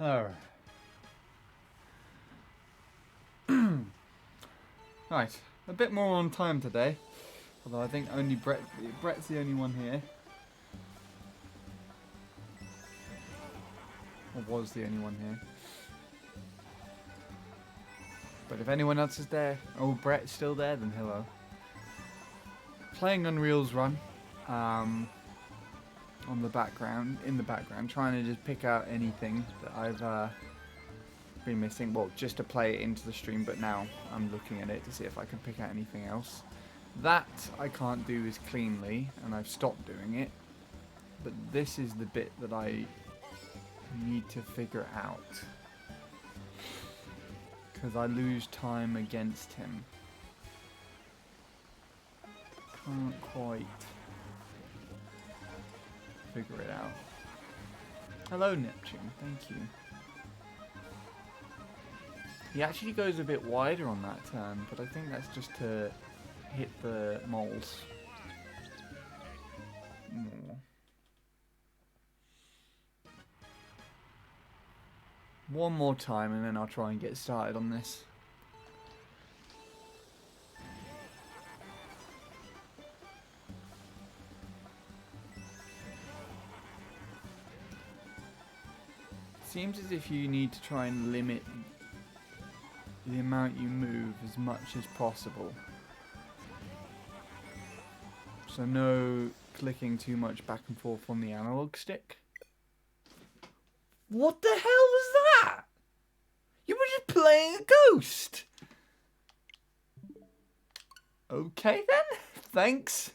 Alright. Right, a bit more on time today. Although I think only Brett's the only one here. Or was the only one here. But if anyone else is there, oh, Brett's still there, then hello. Playing Unreal's Run. On the background, in the background, trying to just pick out anything that I've been missing. Well, just to play it into the stream, but now I'm looking at it to see if I can pick out anything else. That I can't do as cleanly, and I've stopped doing it. But this is the bit that I need to figure out. Because I lose time against him. Can't quite figure it out. Hello, Neptune. Thank you. He actually goes a bit wider on that turn, but I think that's just to hit the moles more. One more time and then I'll try and get started on this. Seems as if you need to try and limit the amount you move as much as possible. So no clicking too much back and forth on the analog stick. What the hell was that? You were just playing a ghost. Okay then, thanks.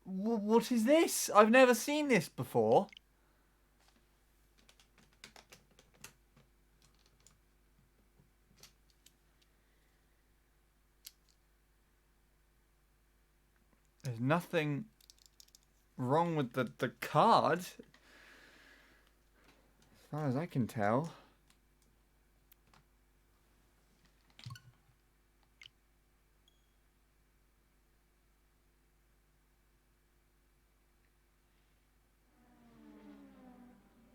What is this? I've never seen this before. There's nothing wrong with the card, as far as I can tell.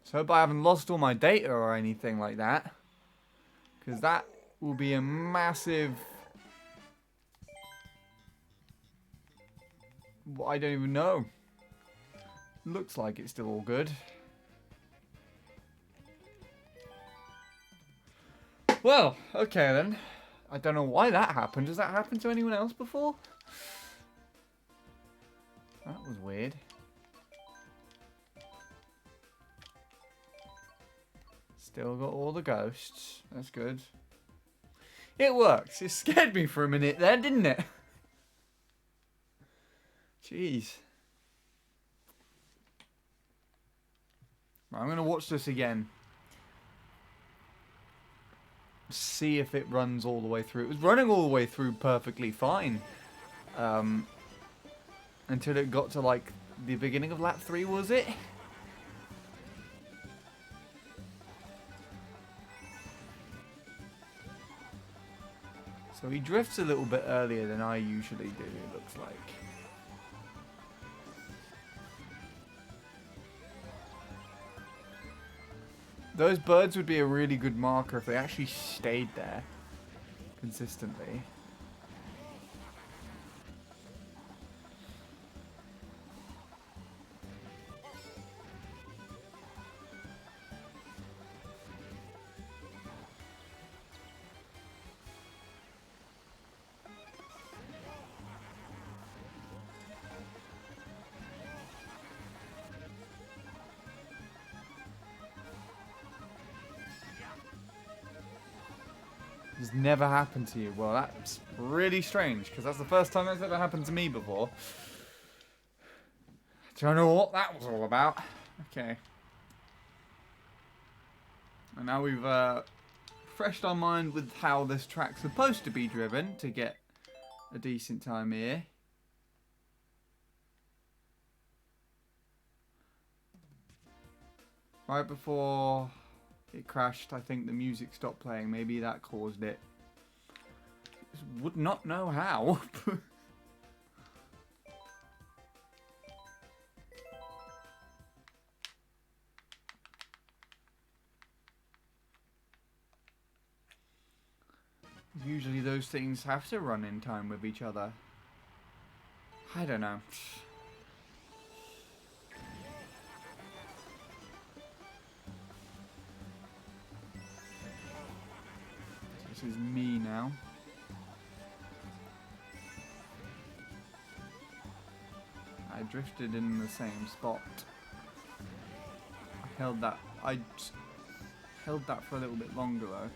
So I hope I haven't lost all my data or anything like that, because that will be a massive... I don't even know. Looks like it's still all good. Well, okay then. I don't know why that happened. Does that happen to anyone else before? That was weird. Still got all the ghosts. That's good. It works. It scared me for a minute there, didn't it? Jeez. I'm going to watch this again. See if it runs all the way through. It was running all the way through perfectly fine. Until it got to like the beginning of lap 3, was it? So he drifts a little bit earlier than I usually do, it looks like. Those birds would be a really good marker if they actually stayed there consistently. It's never happened to you. Well, that's really strange, because that's the first time that's ever happened to me before. Don't know what that was all about. Okay. And now we've refreshed our mind with how this track's supposed to be driven to get a decent time here. Right before it crashed, I think the music stopped playing. Maybe that caused it. Would not know how. Usually those things have to run in time with each other. I don't know. This is me now. I drifted in the same spot. I held that for a little bit longer though.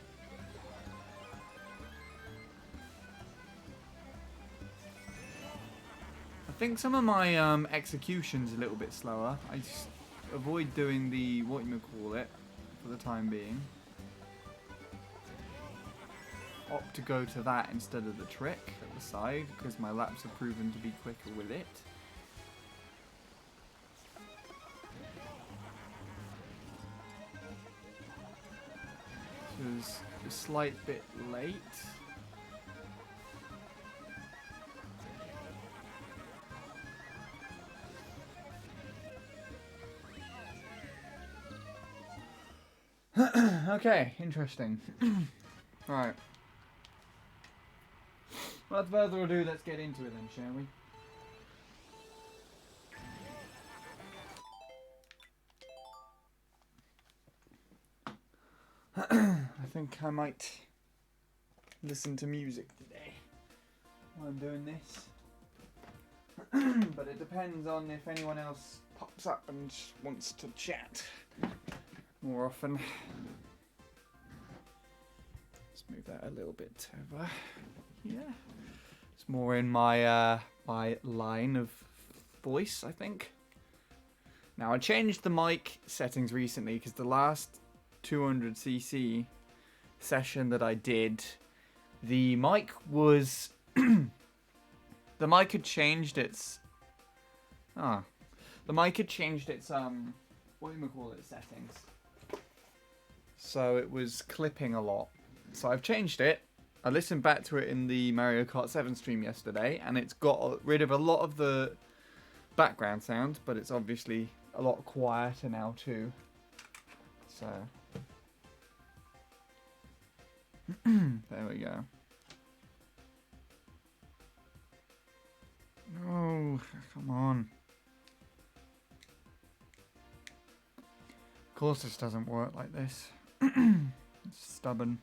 I think some of my execution's a little bit slower. I just avoid doing the what you call it for the time being. Opt to go to that instead of the trick at the side because my laps have proven to be quicker with it. It was a slight bit late. Okay, interesting. Right. Without further ado, let's get into it then, shall we? I think I might listen to music today while I'm doing this. But it depends on if anyone else pops up and wants to chat more often. Let's move that a little bit over. Yeah. It's more in my my line of voice, I think. Now, I changed the mic settings recently because the last 200cc session that I did, the mic was the mic had changed its the mic had changed its what do you call it, settings, so it was clipping a lot. So I've changed it. I listened back to it in the Mario Kart 7 stream yesterday, and it's got rid of a lot of the background sound, but it's obviously a lot quieter now too. So there we go. Oh, come on. Of course this doesn't work like this. It's stubborn.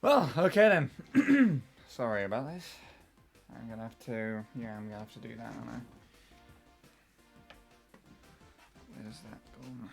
Well, okay then. Sorry about this. I'm gonna have to do that, aren't I? Where's that gone?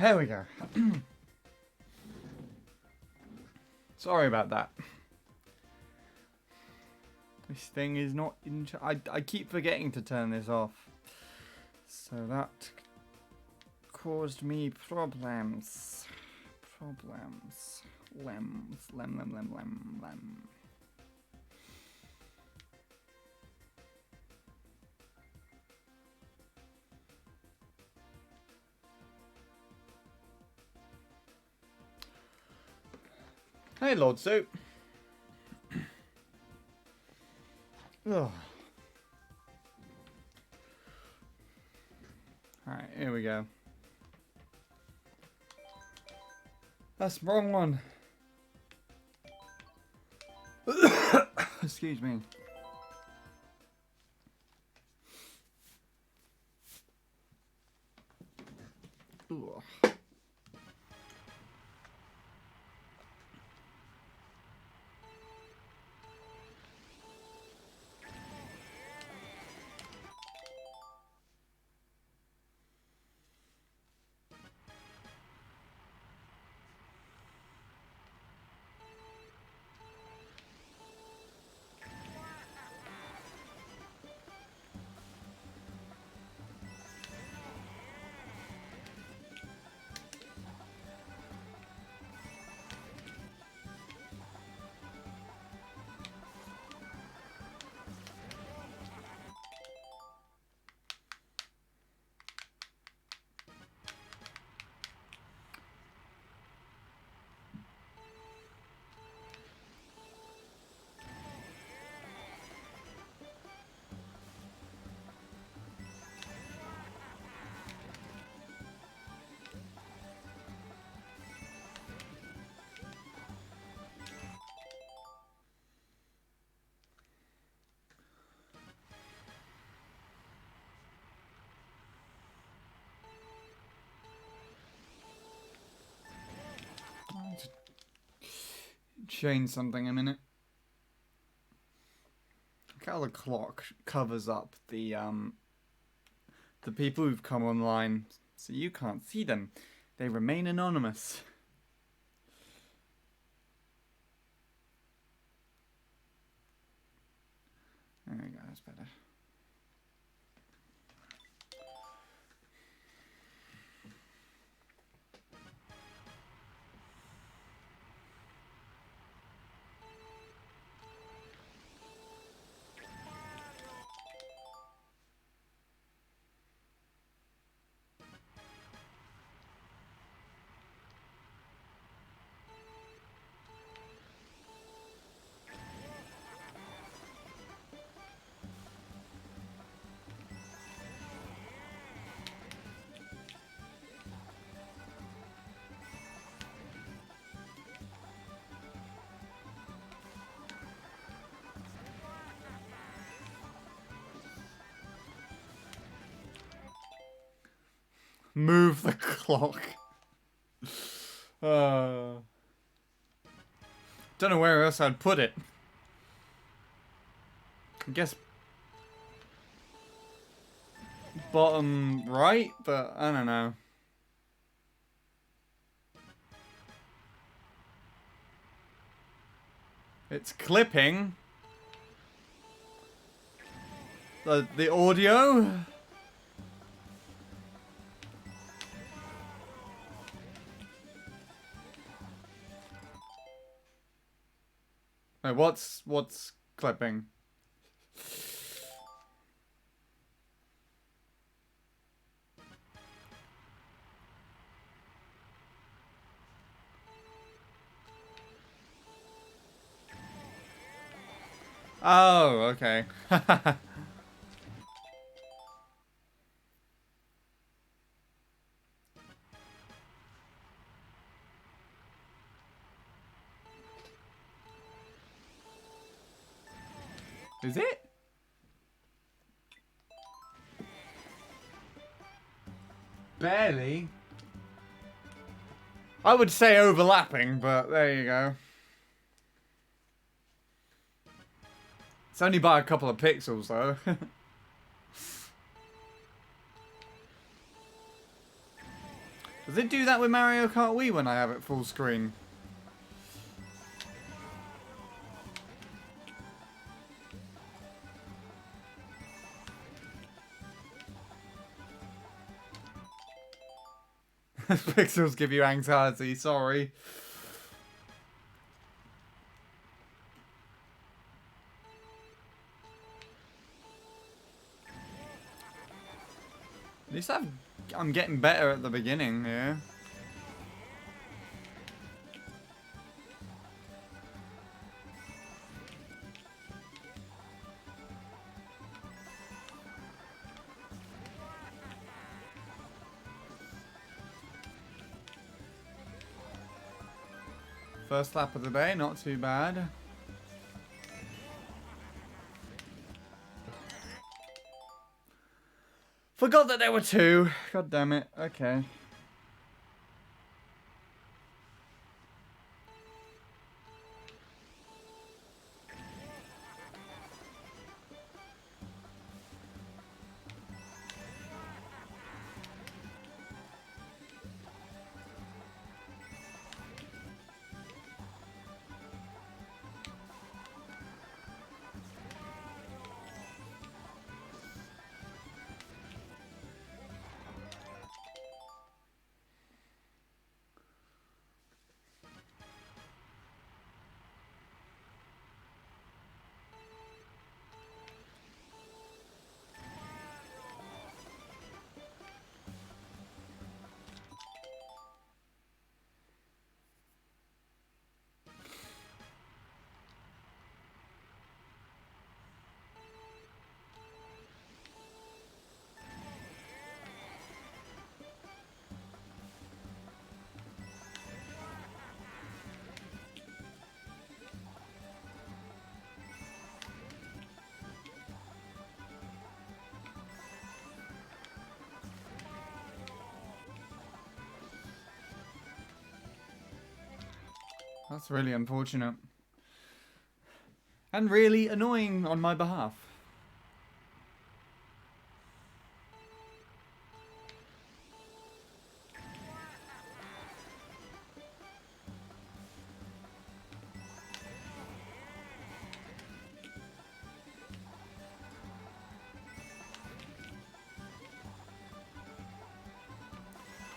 There we go. Sorry about that. This thing is not in. I keep forgetting to turn this off, so that caused me problems. Lem. Hey, Lord Soup. Oh. Alright, here we go. That's the wrong one. Excuse me. change something in a minute. Look how the clock covers up the people who've come online, so you can't see them. They remain anonymous. There we go, that's better. Move the clock. Don't know where else I'd put it. I guess bottom right, but I don't know. It's clipping. The audio. Wait, what's clipping? Oh, okay. Is it? Barely. I would say overlapping, but there you go. It's only by a couple of pixels, though. Does it do that with Mario Kart Wii when I have it full screen? Pixels give you anxiety, sorry. At least I'm getting better at the beginning here. First lap of the day, not too bad. Forgot that there were two. God damn it. Okay. That's really unfortunate. And really annoying on my behalf.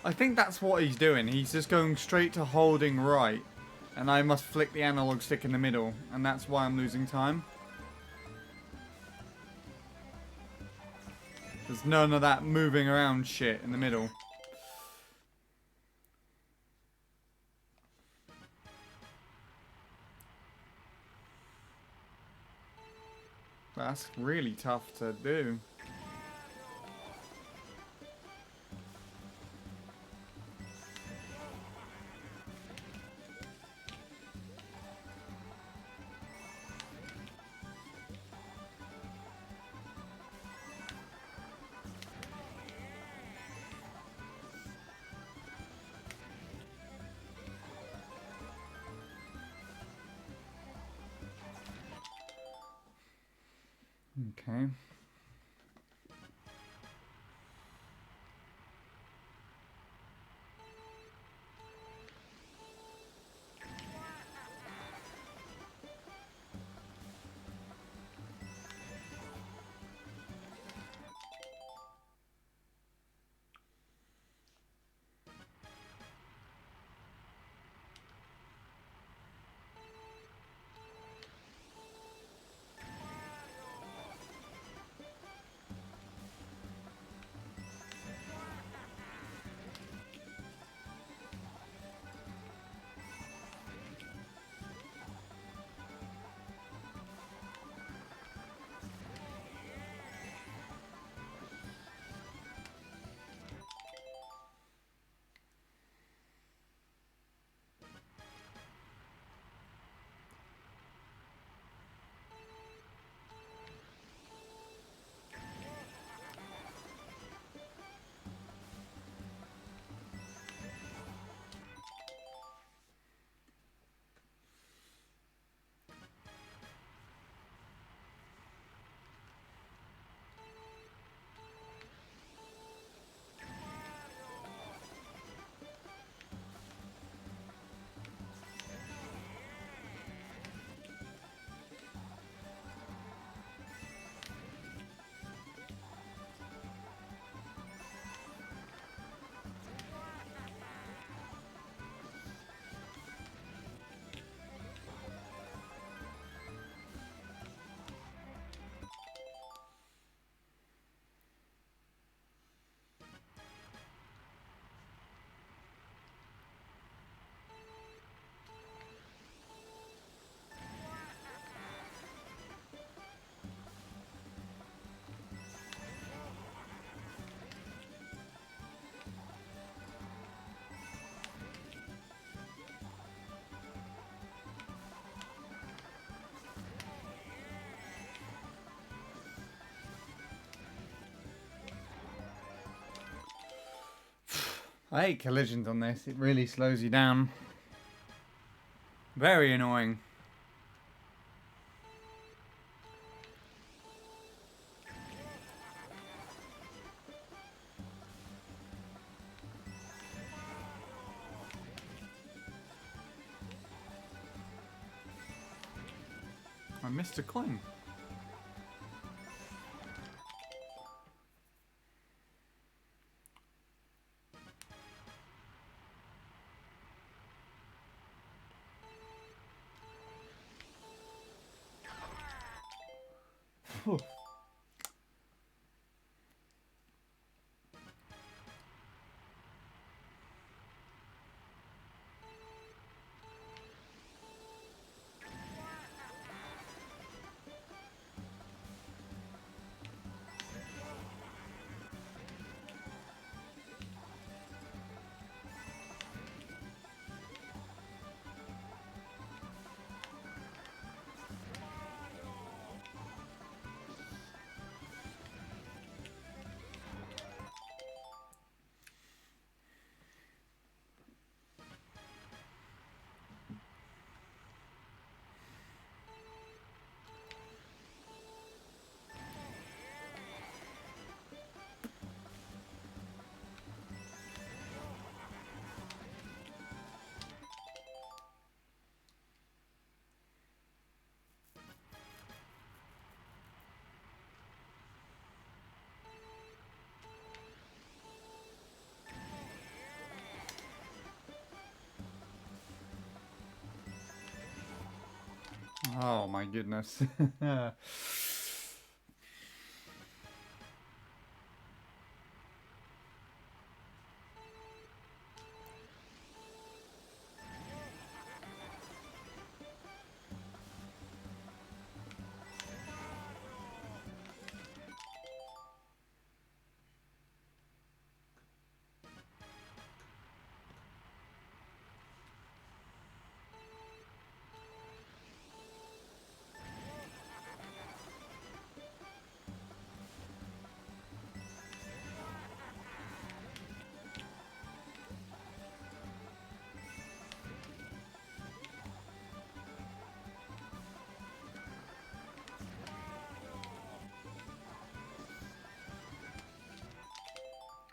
I think that's what he's doing. He's just going straight to holding right. And I must flick the analog stick in the middle. And that's why I'm losing time. There's none of that moving around shit in the middle. That's really tough to do. Okay. I hate collisions on this. It really slows you down. Very annoying. I missed a coin. Whew. Oh my goodness.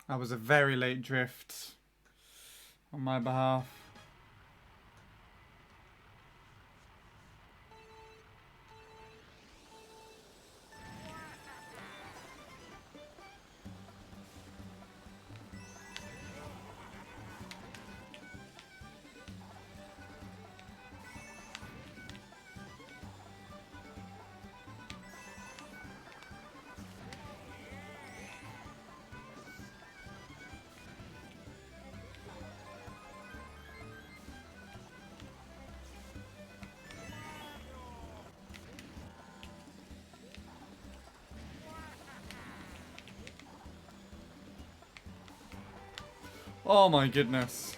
That was a very late drift on my behalf. Oh my goodness.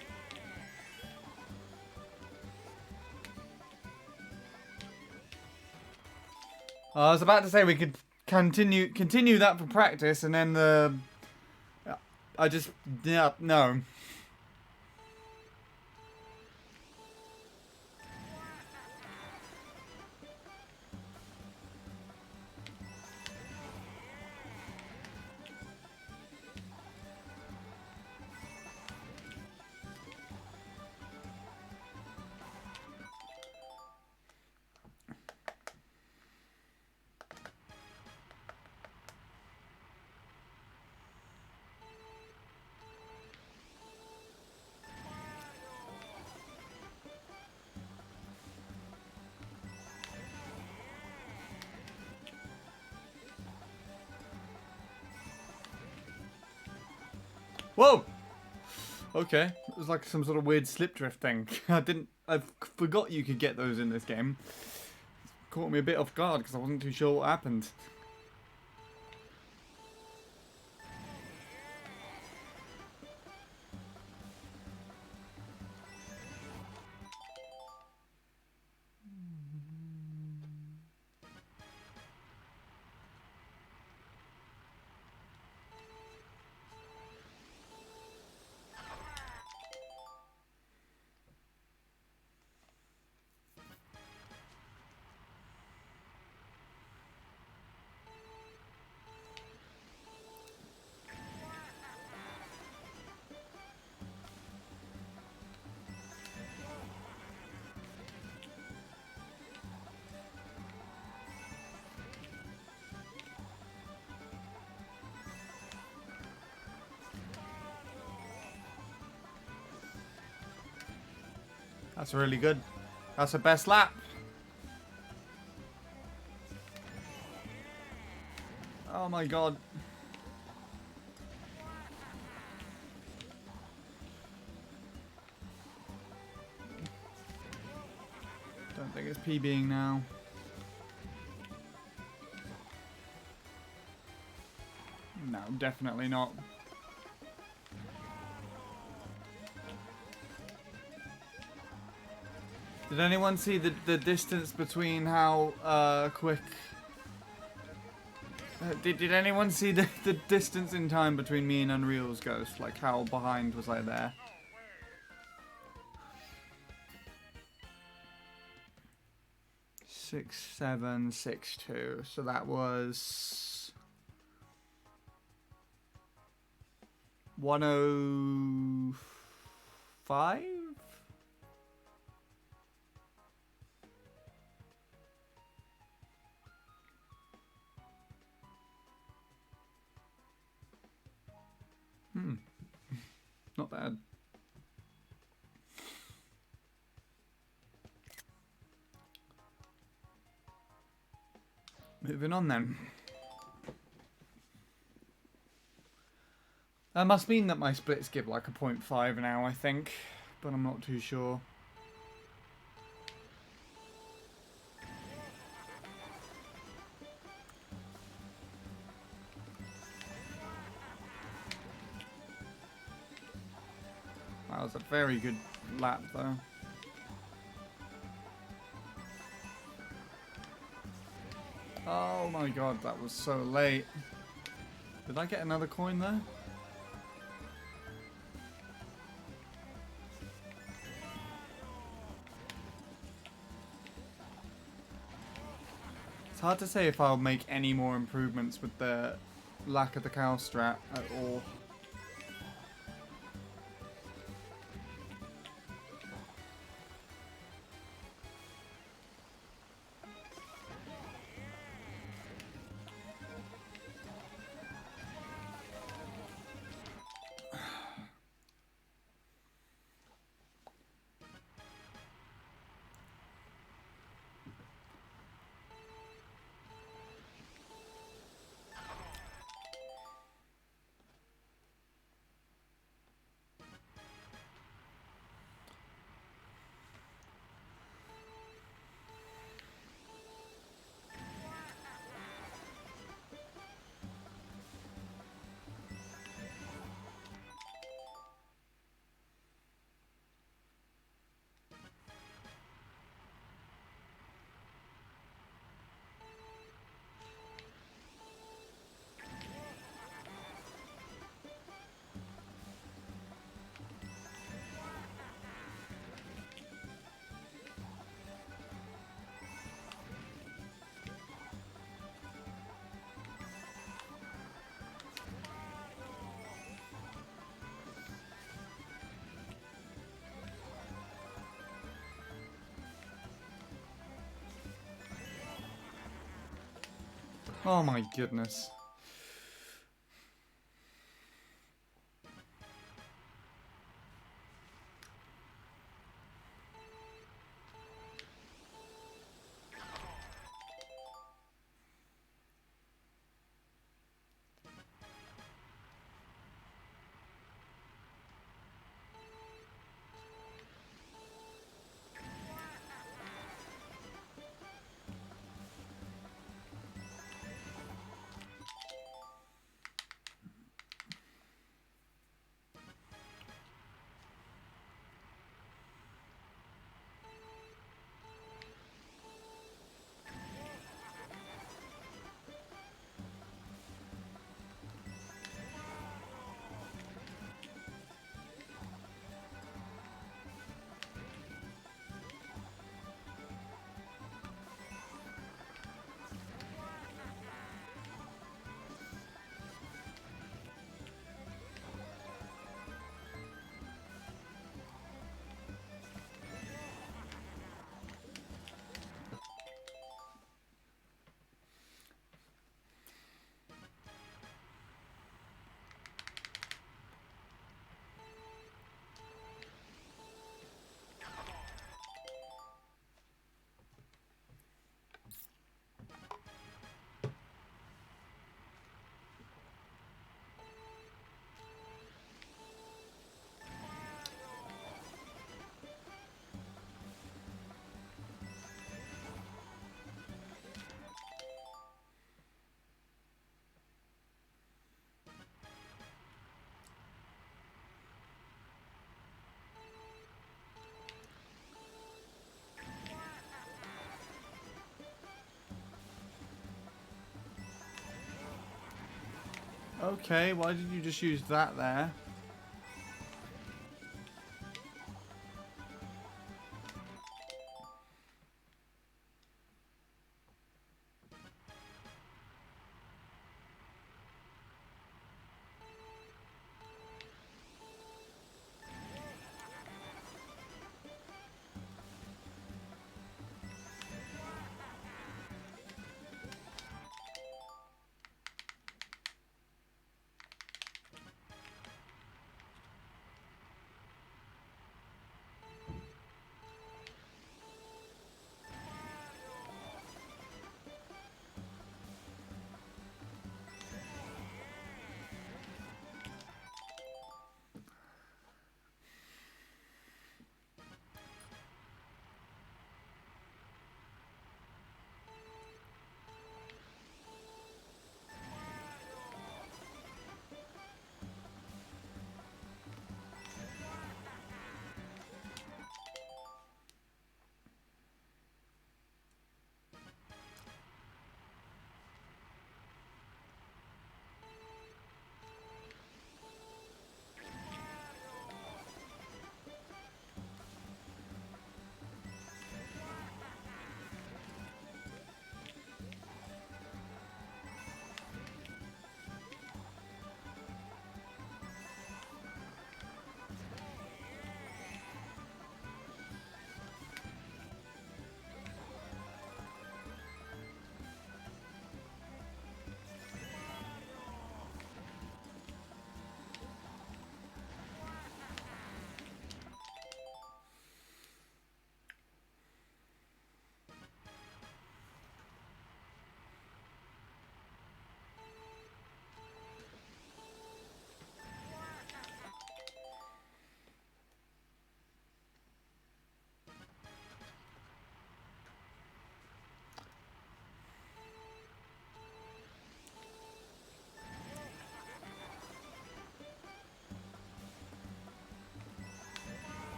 I was about to say we could continue that for practice, and then the I just no. Whoa! Okay, it was like some sort of weird slip drift thing. I forgot you could get those in this game. Caught me a bit off guard because I wasn't too sure what happened. That's really good. That's the best lap. Oh my god. Don't think it's PBing now. No, definitely not. Did anyone see the distance between how quick... Did anyone see the distance in time between me and Unreal's Ghost? Like, how behind was I there? Six, 7, 6, 2. So that was 105? Not bad. Moving on then. That must mean that my splits give like a 0.5 now, I think, but I'm not too sure. That was a very good lap though. Oh my god, that was so late. Did I get another coin there? It's hard to say if I'll make any more improvements with the lack of the cow strat at all. Oh my goodness. Okay, why did you just use that there?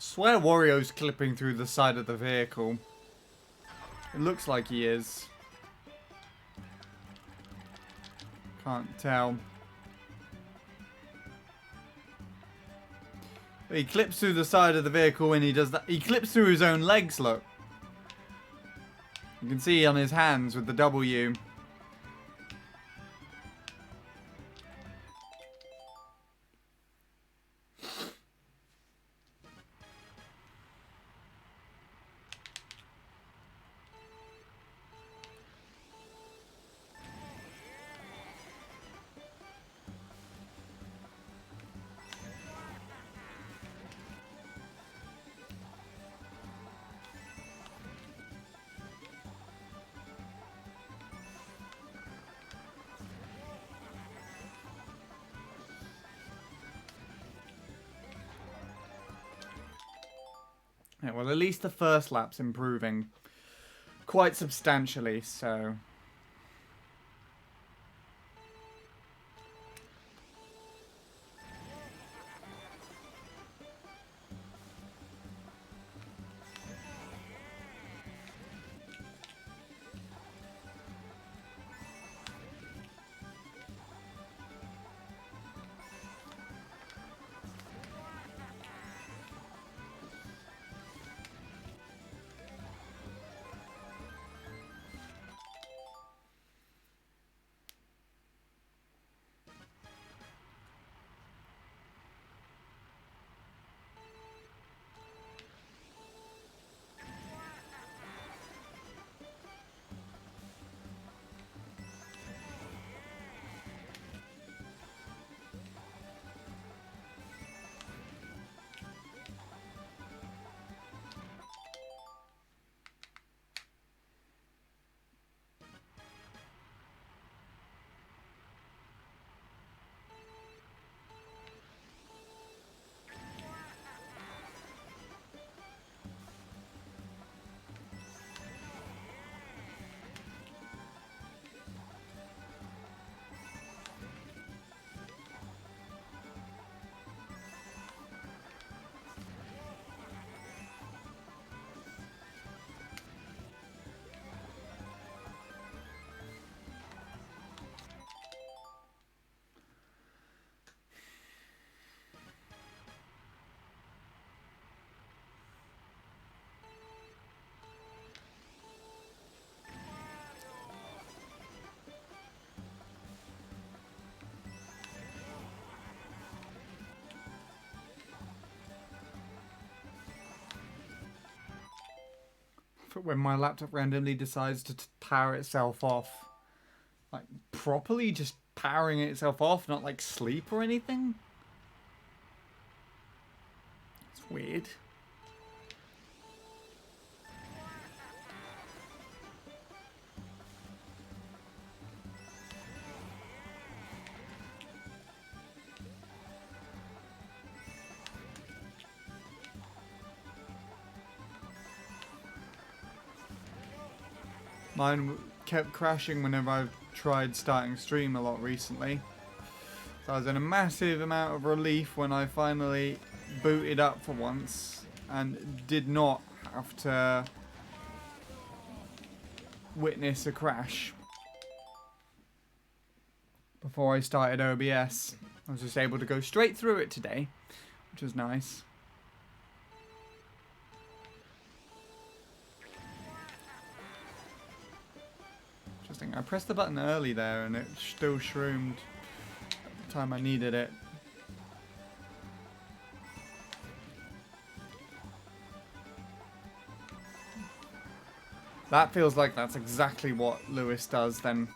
Swear Wario's clipping through the side of the vehicle. It looks like he is. Can't tell. But he clips through the side of the vehicle when he does that. He clips through his own legs, look. You can see on his hands with the W. Yeah, well, at least the first lap's improving quite substantially, so... when my laptop randomly decides to power itself off. Like, properly just powering itself off, not like sleep or anything. It's weird. Mine kept crashing whenever I've tried starting stream a lot recently. So I was in a massive amount of relief when I finally booted up for once and did not have to witness a crash before I started OBS. I was just able to go straight through it today, which was nice. Interesting. I pressed the button early there and it still shroomed at the time I needed it. That feels like that's exactly what Lewis does then.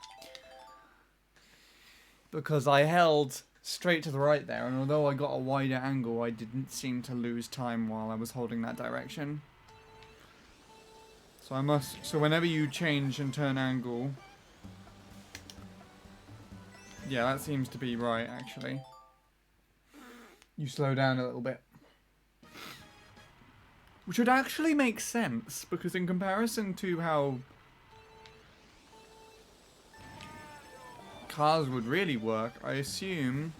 Because I held straight to the right there, and although I got a wider angle, I didn't seem to lose time while I was holding that direction. So whenever you change and turn angle... Yeah, that seems to be right, actually. You slow down a little bit. Which would actually make sense, because in comparison to how cars would really work, I assume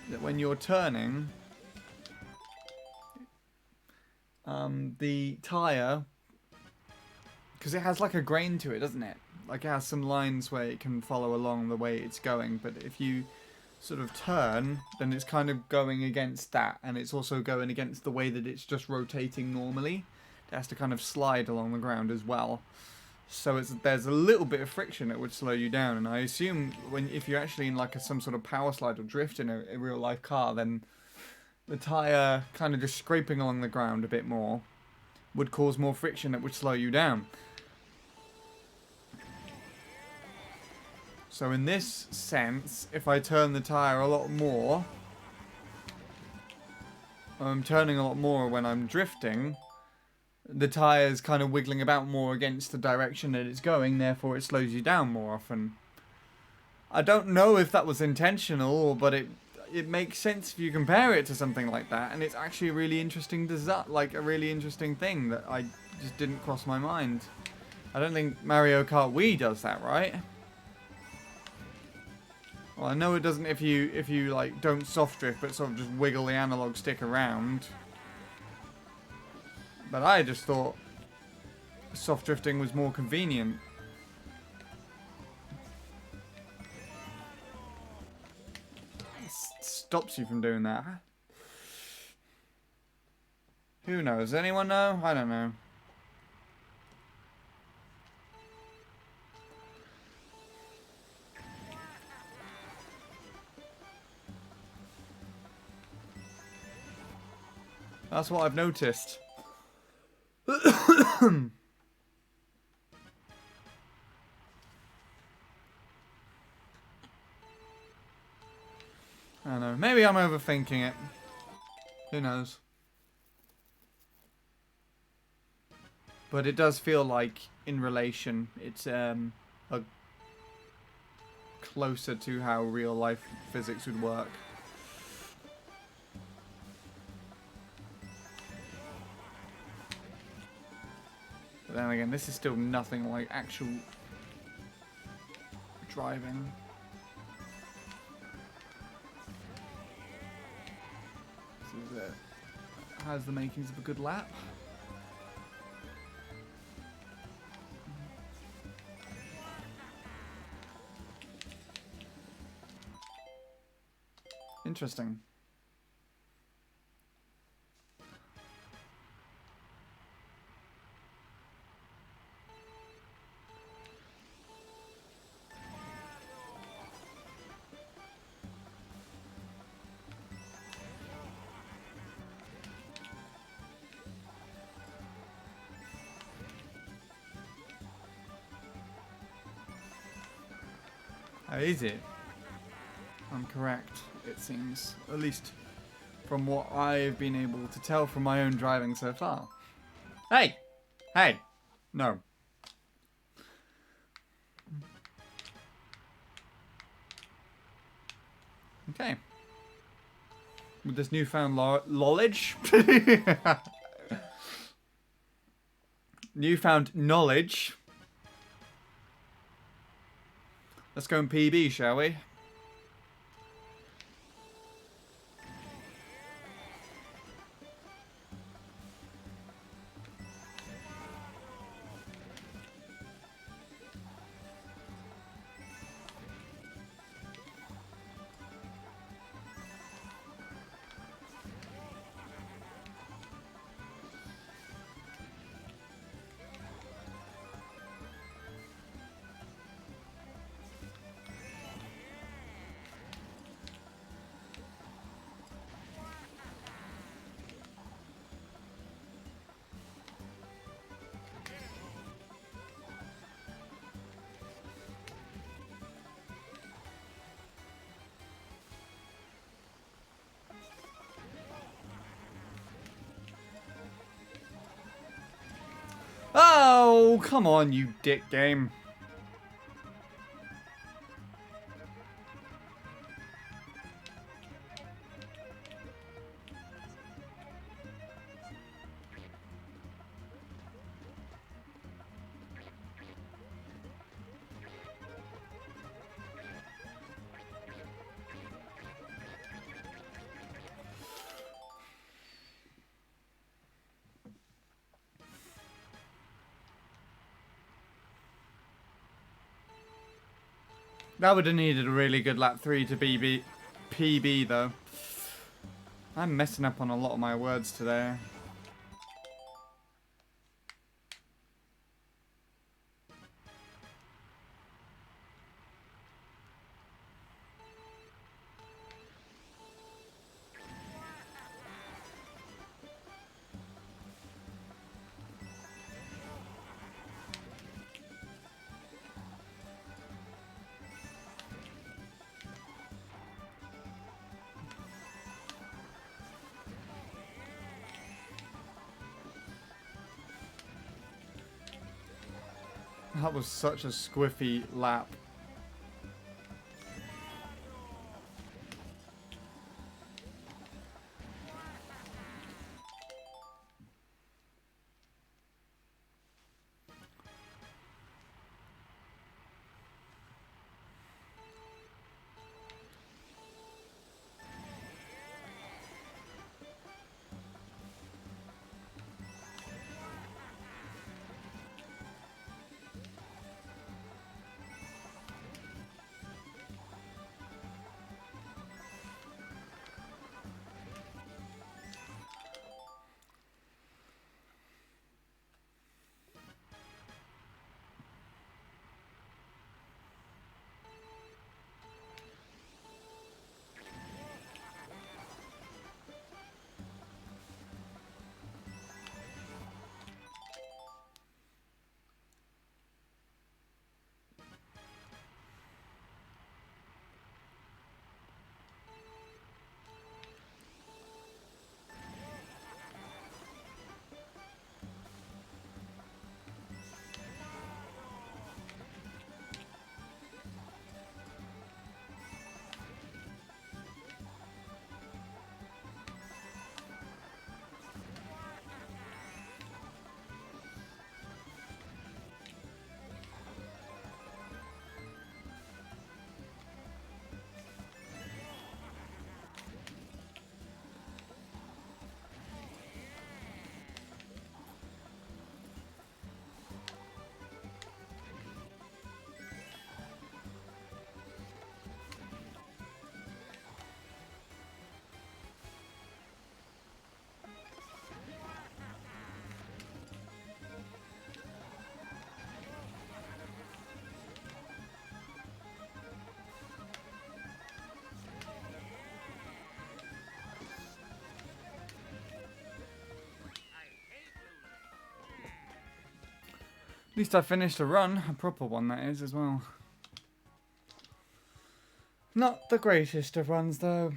that when you're turning, the tyre, because it has like a grain to it, doesn't it? Like it has some lines where it can follow along the way it's going, but if you sort of turn, then it's kind of going against that, and it's also going against the way that it's just rotating normally. It has to kind of slide along the ground as well. So there's a little bit of friction that would slow you down, and I assume if you're actually in like some sort of power slide or drift in a real life car, then the tyre kind of just scraping along the ground a bit more would cause more friction that would slow you down. So in this sense, if I turn the tyre a lot more, I'm turning a lot more when I'm drifting, the tyre's kind of wiggling about more against the direction that it's going, therefore it slows you down more often. I don't know if that was intentional, but it makes sense if you compare it to something like that, and it's actually a really interesting design, like a really interesting thing that I just didn't cross my mind. I don't think Mario Kart Wii does that, right? Well, I know it doesn't if you like don't soft drift, but sort of just wiggle the analog stick around. But I just thought soft drifting was more convenient. It stops you from doing that. Who knows? Anyone know? I don't know. That's what I've noticed. I don't know. Maybe I'm overthinking it. Who knows? But it does feel like, in relation, it's closer to how real life physics would work. But then again, this is still nothing like actual driving. This is has the makings of a good lap. Interesting. How is it? I'm correct, it seems. At least from what I've been able to tell from my own driving so far. Hey! Hey! No. Okay. With this newfound knowledge... newfound knowledge... Let's go in PB, shall we? Oh, come on, you dick game. That would have needed a really good lap 3 to PB though. I'm messing up on a lot of my words today. That was such a squiffy lap. At least I finished a run, a proper one that is as well. Not the greatest of runs though.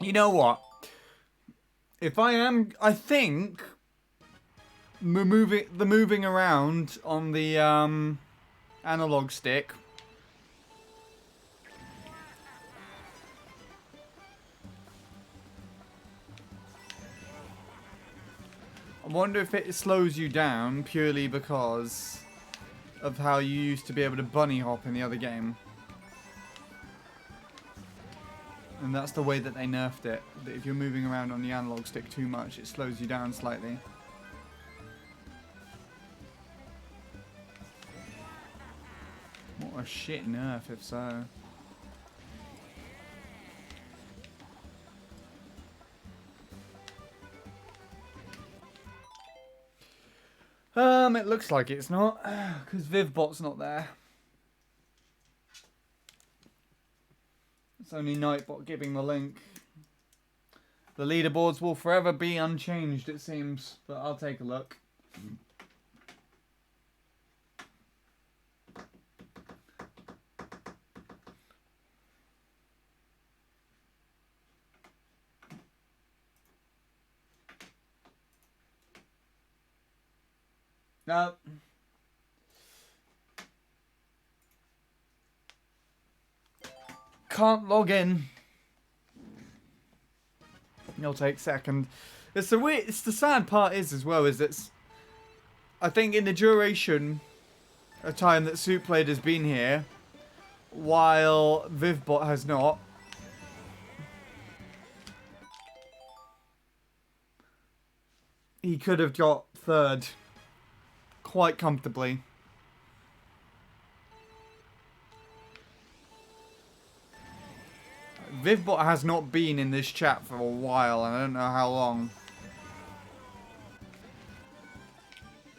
You know what? If I think the moving around on the analog stick. I wonder if it slows you down purely because of how you used to be able to bunny hop in the other game. And that's the way that they nerfed it. That if you're moving around on the analog stick too much, it slows you down slightly. What a shit nerf, if so. It looks like it's not, because Vivbot's not there. It's only Nightbot giving the link. The leaderboards will forever be unchanged, it seems, but I'll take a look. No. Can't log in. It'll take a second. It's the sad part as well is that I think in the duration of time that Souplade has been here, while Vivbot has not, he could have got third quite comfortably. Vivbot has not been in this chat for a while, and I don't know how long.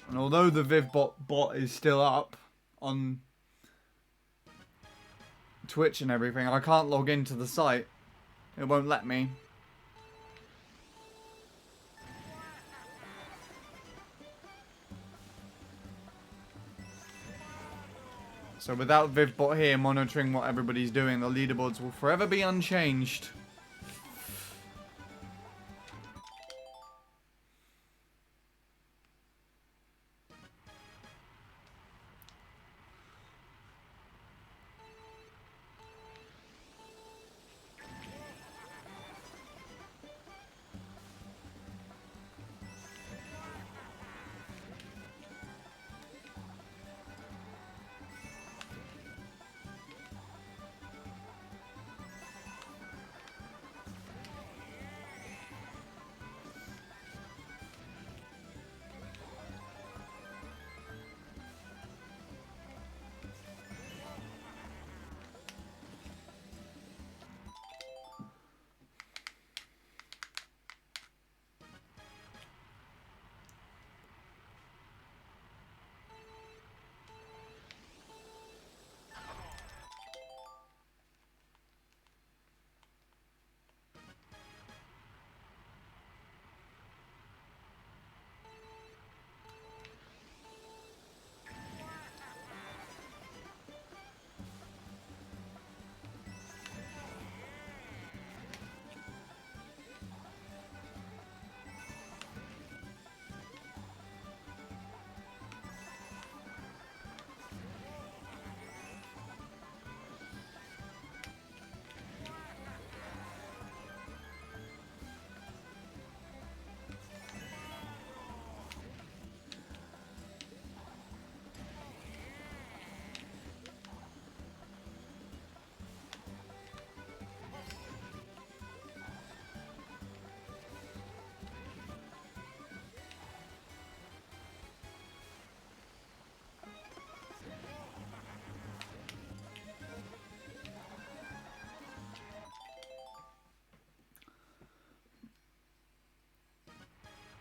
And although the Vivbot bot is still up on Twitch and everything, I can't log into the site. It won't let me. So without Vivbot here monitoring what everybody's doing, the leaderboards will forever be unchanged.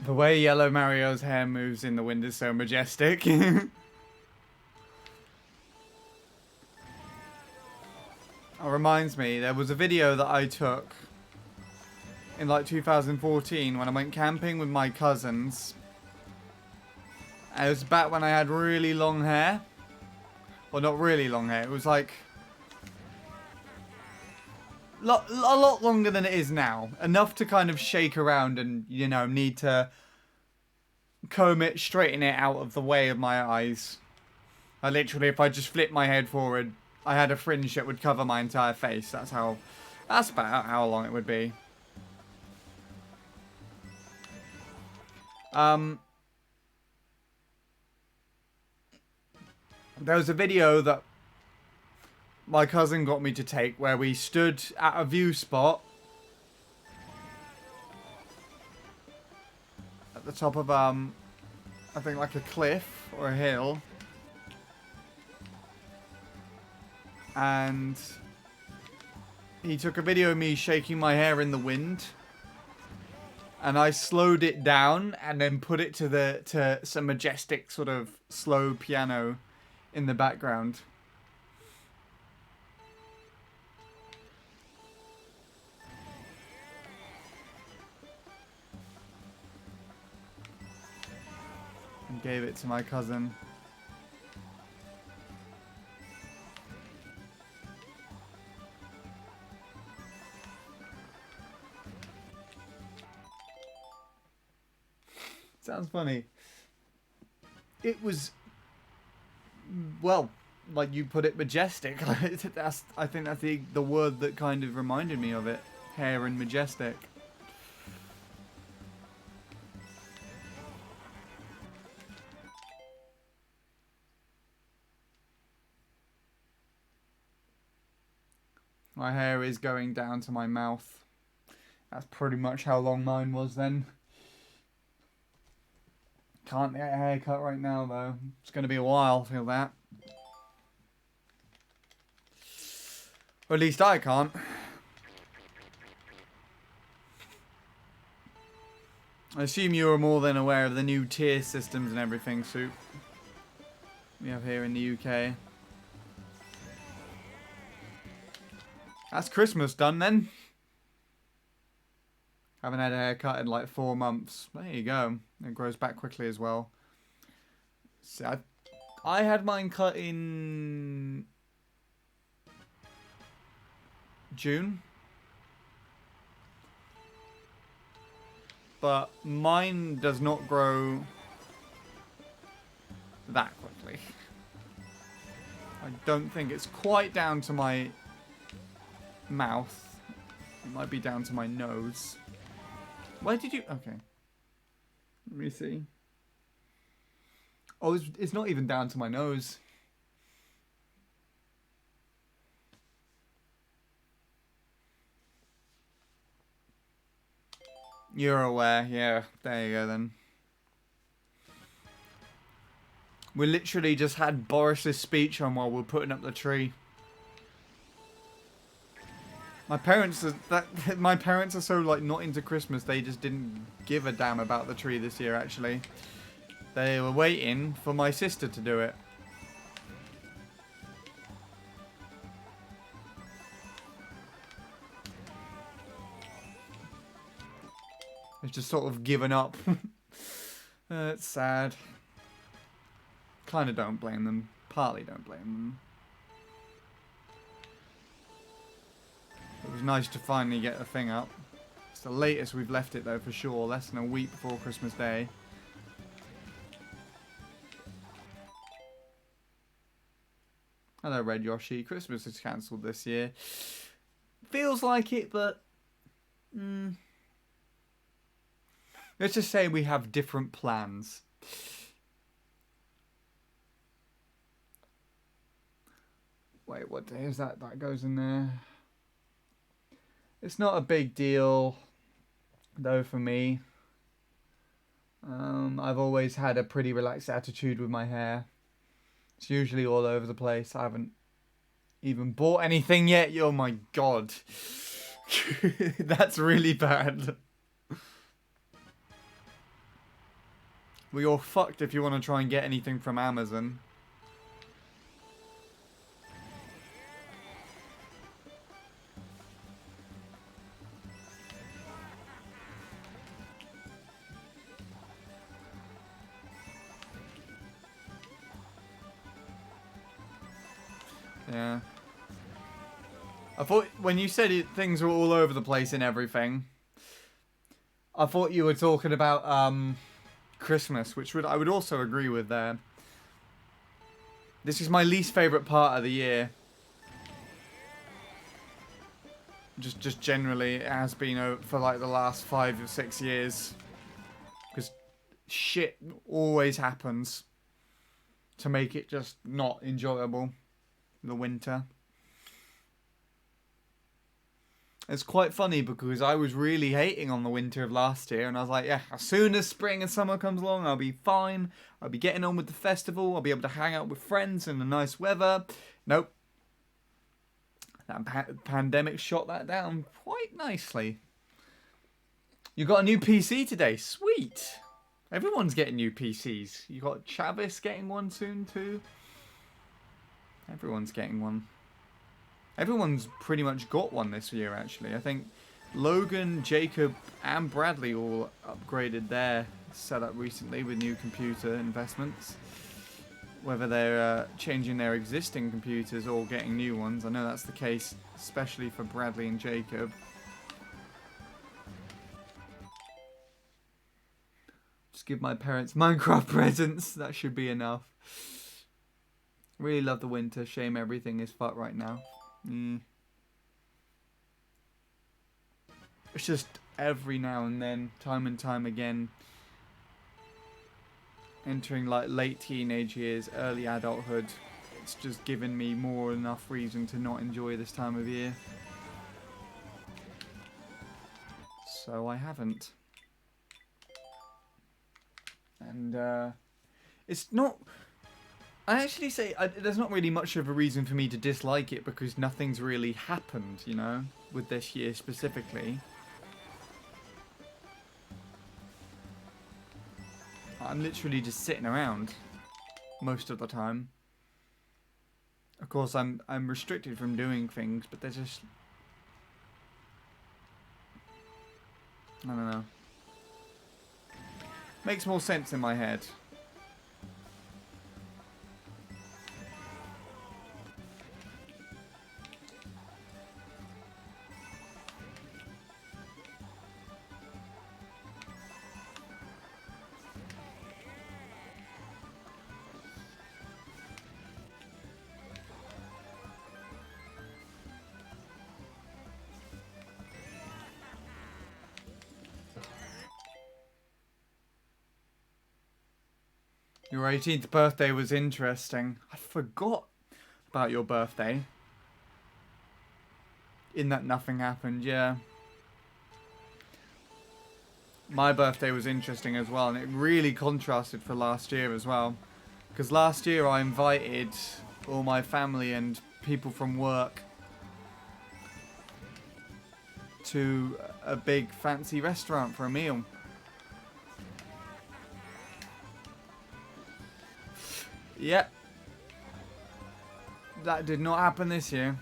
The way Yellow Mario's hair moves in the wind is so majestic. It reminds me, there was a video that I took in like 2014 when I went camping with my cousins. And it was back when I had really long hair. Well, not really long hair. It was like A lot longer than it is now. Enough to kind of shake around and, you know, need to comb it, straighten it out of the way of my eyes. I literally, if I just flip my head forward, I had a fringe that would cover my entire face. That's about how long it would be. There was a video that my cousin got me to take where we stood at a view spot at the top of, I think like a cliff or a hill. And he took a video of me shaking my hair in the wind. And I slowed it down and then put it to some majestic sort of slow piano in the background. And gave it to my cousin. Sounds funny. It was, well, like you put it, majestic. I think that's the word that kind of reminded me of it. Hair and majestic. My hair is going down to my mouth. That's pretty much how long mine was then. Can't get a haircut right now though. It's going to be a while, I feel that. Or at least I can't. I assume you are more than aware of the new tier systems and everything, Soup. We have here in the UK. That's Christmas done then. Haven't had a haircut in like 4 months. There you go. It grows back quickly as well. So I had mine cut in June. But mine does not grow that quickly. I don't think it's quite down to my mouth. It might be down to my nose. Why did you... Okay. Let me see. Oh, it's not even down to my nose. You're aware. Yeah, there you go then. We literally just had Boris's speech on while we're putting up the tree. My parents are so like not into Christmas. They just didn't give a damn about the tree this year. Actually, they were waiting for my sister to do it. They've just sort of given up. It's sad. Kind of don't blame them. Partly don't blame them. It was nice to finally get the thing up. It's the latest we've left it though for sure. Less than a week before Christmas Day. Hello Red Yoshi. Christmas is cancelled this year. Feels like it, but... Let's just say we have different plans. Wait, what day is that? That goes in there. It's not a big deal, though, for me. I've always had a pretty relaxed attitude with my hair. It's usually all over the place. I haven't even bought anything yet. Oh my god. That's really bad. Well, you're fucked if you want to try and get anything from Amazon. Yeah. I thought when you said it, things were all over the place and everything, I thought you were talking about Christmas, which I would also agree with there. This is my least favourite part of the year. Just generally, it has been for like the last 5 or 6 years. Because shit always happens to make it just not enjoyable. The winter. It's quite funny because I was really hating on the winter of last year, and I was like, yeah, as soon as spring and summer comes along, I'll be fine. I'll be getting on with the festival. I'll be able to hang out with friends in the nice weather. Nope. That pandemic shot that down quite nicely. You got a new PC today. Sweet. Everyone's getting new PCs. You got Chavis getting one soon too. Everyone's getting one. Everyone's pretty much got one this year, actually. I think Logan, Jacob, and Bradley all upgraded their setup recently with new computer investments. Whether they're changing their existing computers or getting new ones. I know that's the case, especially for Bradley and Jacob. Just give my parents Minecraft presents. That should be enough. Really love the winter. Shame everything is fucked right now. It's just every now and then, time and time again, entering like late teenage years, early adulthood, it's just given me more than enough reason to not enjoy this time of year. So I haven't. And it's not... I actually say there's not really much of a reason for me to dislike it because nothing's really happened, you know, with this year specifically. I'm literally just sitting around most of the time. Of course, I'm restricted from doing things, but there's just... I don't know. Makes more sense in my head. Your 18th birthday was interesting. I forgot about your birthday. In that nothing happened, yeah. My birthday was interesting as well, and it really contrasted for last year as well. Because last year I invited all my family and people from work to a big fancy restaurant for a meal. Yep. That did not happen this year.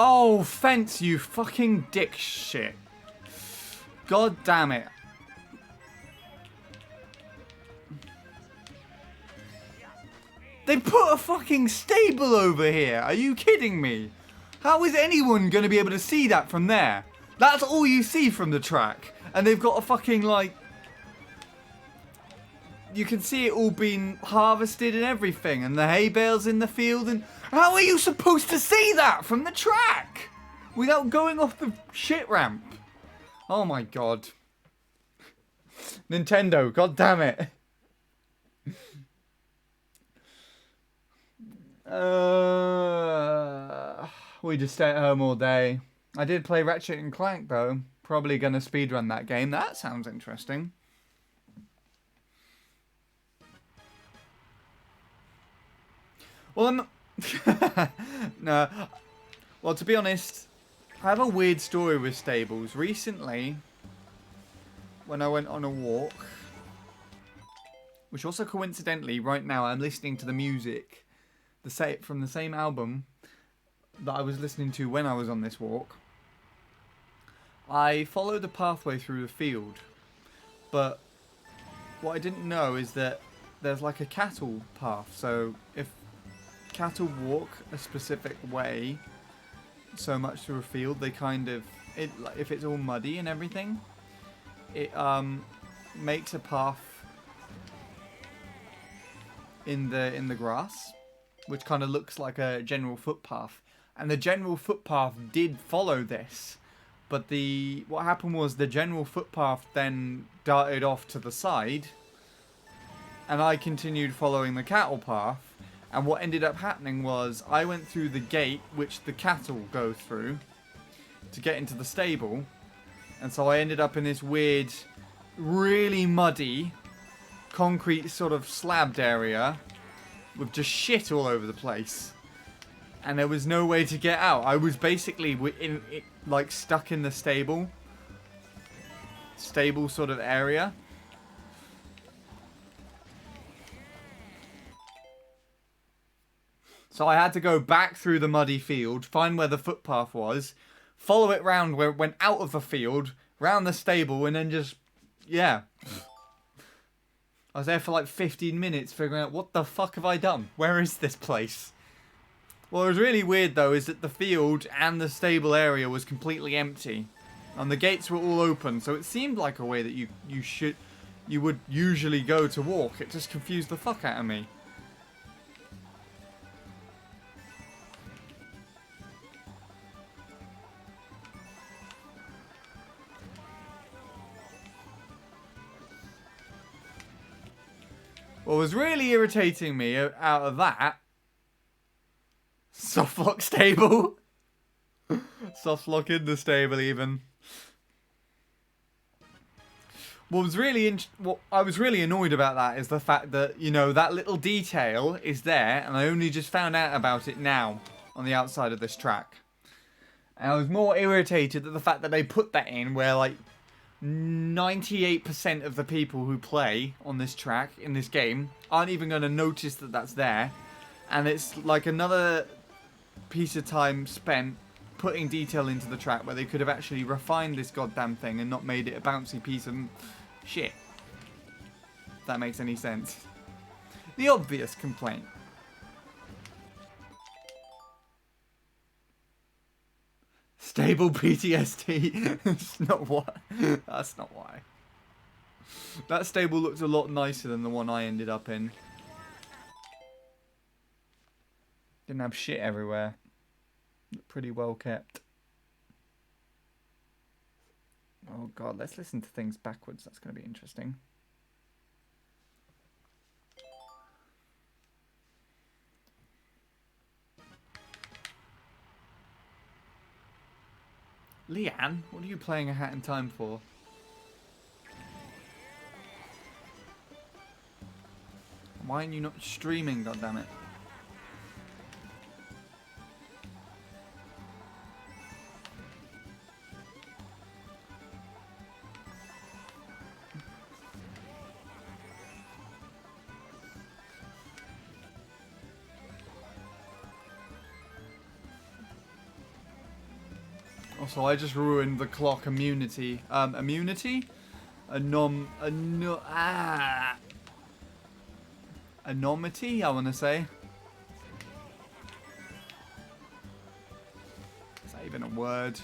Oh, fence, you fucking dick shit. God damn it. They put a fucking stable over here. Are you kidding me? How is anyone going to be able to see that from there? That's all you see from the track. And they've got a fucking, like... You can see it all being harvested and everything. And the hay bales in the field. And how are you supposed to see that from the track? Without going off the shit ramp. Oh my god. Nintendo, god damn it. We just stay at home all day. I did play Ratchet and Clank though. Probably gonna speedrun that game. That sounds interesting. Well, I'm... no. Well, to be honest, I have a weird story with stables. Recently, when I went on a walk, which also coincidentally, right now, I'm listening to the music from the same album that I was listening to when I was on this walk. I followed the pathway through the field, but what I didn't know is that there's like a cattle path. So if cattle walk a specific way so much through a field, they kind of, if it's all muddy and everything, it makes a path in the grass, which kind of looks like a general footpath. And the general footpath did follow this, but what happened was the general footpath then darted off to the side, and I continued following the cattle path. And what ended up happening was I went through the gate which the cattle go through to get into the stable, and so I ended up in this weird, really muddy, concrete sort of slabbed area with just shit all over the place, and there was no way to get out. I was basically like stuck in the stable sort of area. So I had to go back through the muddy field, find where the footpath was, follow it round where it went out of the field, round the stable, and then just, yeah. I was there for like 15 minutes figuring out what the fuck have I done? Where is this place? What was really weird though is that the field and the stable area was completely empty. And the gates were all open, so it seemed like a way that you would usually go to walk. It just confused the fuck out of me. What was really irritating me out of that, softlock stable. Softlock in the stable even. What I was really annoyed about that is the fact that, you know, that little detail is there, and I only just found out about it now on the outside of this track. And I was more irritated at the fact that they put that in where, like, 98% of the people who play on this track in this game aren't even going to notice that that's there, and it's like another piece of time spent putting detail into the track where they could have actually refined this goddamn thing and not made it a bouncy piece of shit. If that makes any sense. The obvious complaint. Stable PTSD. It's not what. That's not why. That stable looked a lot nicer than the one I ended up in. Didn't have shit everywhere. Pretty well kept. Oh god, let's listen to things backwards. That's going to be interesting. Leanne, what are you playing A Hat in Time for? Why aren't you not streaming, goddammit? Also, I just ruined the clock immunity. Immunity? Anomity, I want to say. Is that even a word?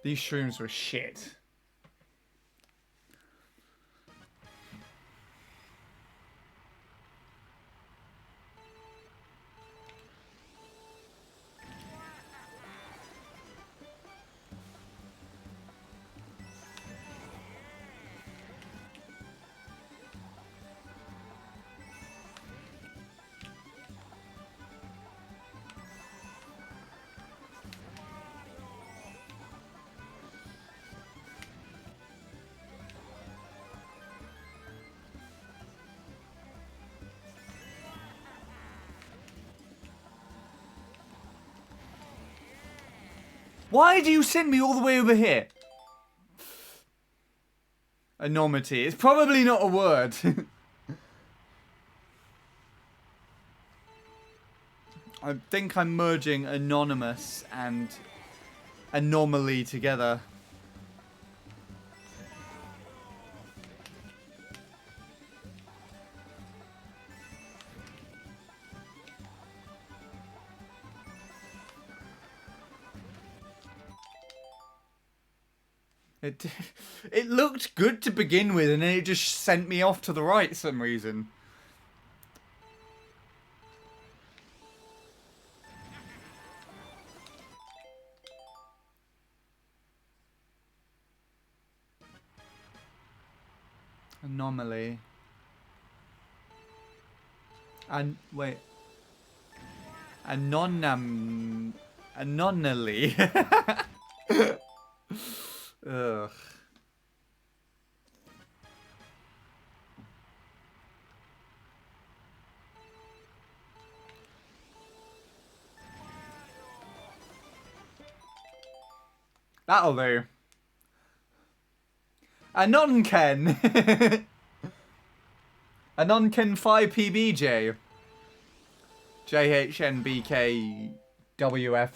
These shrooms were shit. Why do you send me all the way over here? Enormity. It's probably not a word. I think I'm merging anonymous and anomaly together. It looked good to begin with, and then it just sent me off to the right for some reason. Anomaly. And wait. Anomaly. Ugh. That'll do. Anonken. Anonken 5PBJ. JHNBKWF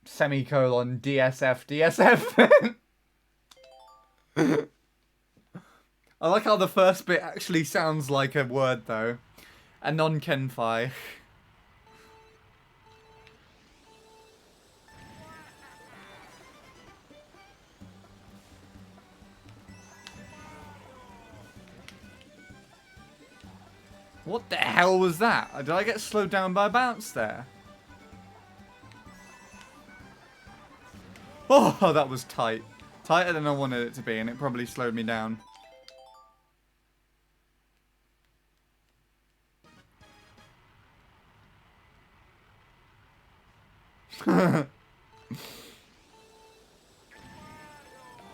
semicolon DSF. I like how the first bit actually sounds like a word though. Anonkenfi. What the hell was that? Did I get slowed down by a bounce there? Oh, that was tight. Tighter than I wanted it to be, and it probably slowed me down.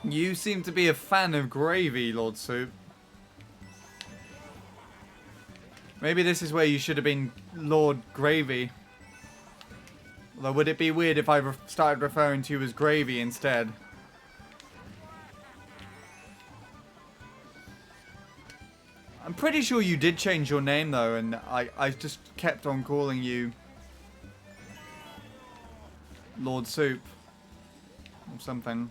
You seem to be a fan of gravy, Lord Soup. Maybe this is where you should have been Lord Gravy. Although, would it be weird if I started referring to you as Gravy instead? I'm pretty sure you did change your name though, and I just kept on calling you Lord Soup or something.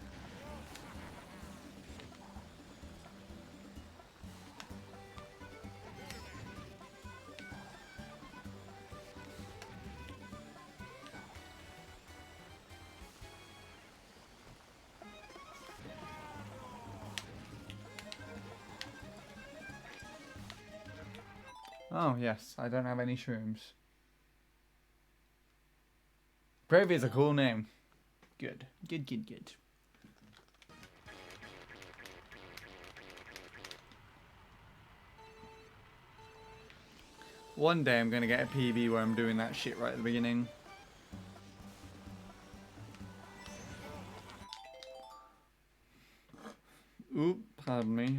Oh, yes. I don't have any shrooms. Gravy is a cool name. Good. Good, good, good. One day I'm going to get a PB where I'm doing that shit right at the beginning. Oop, pardon me.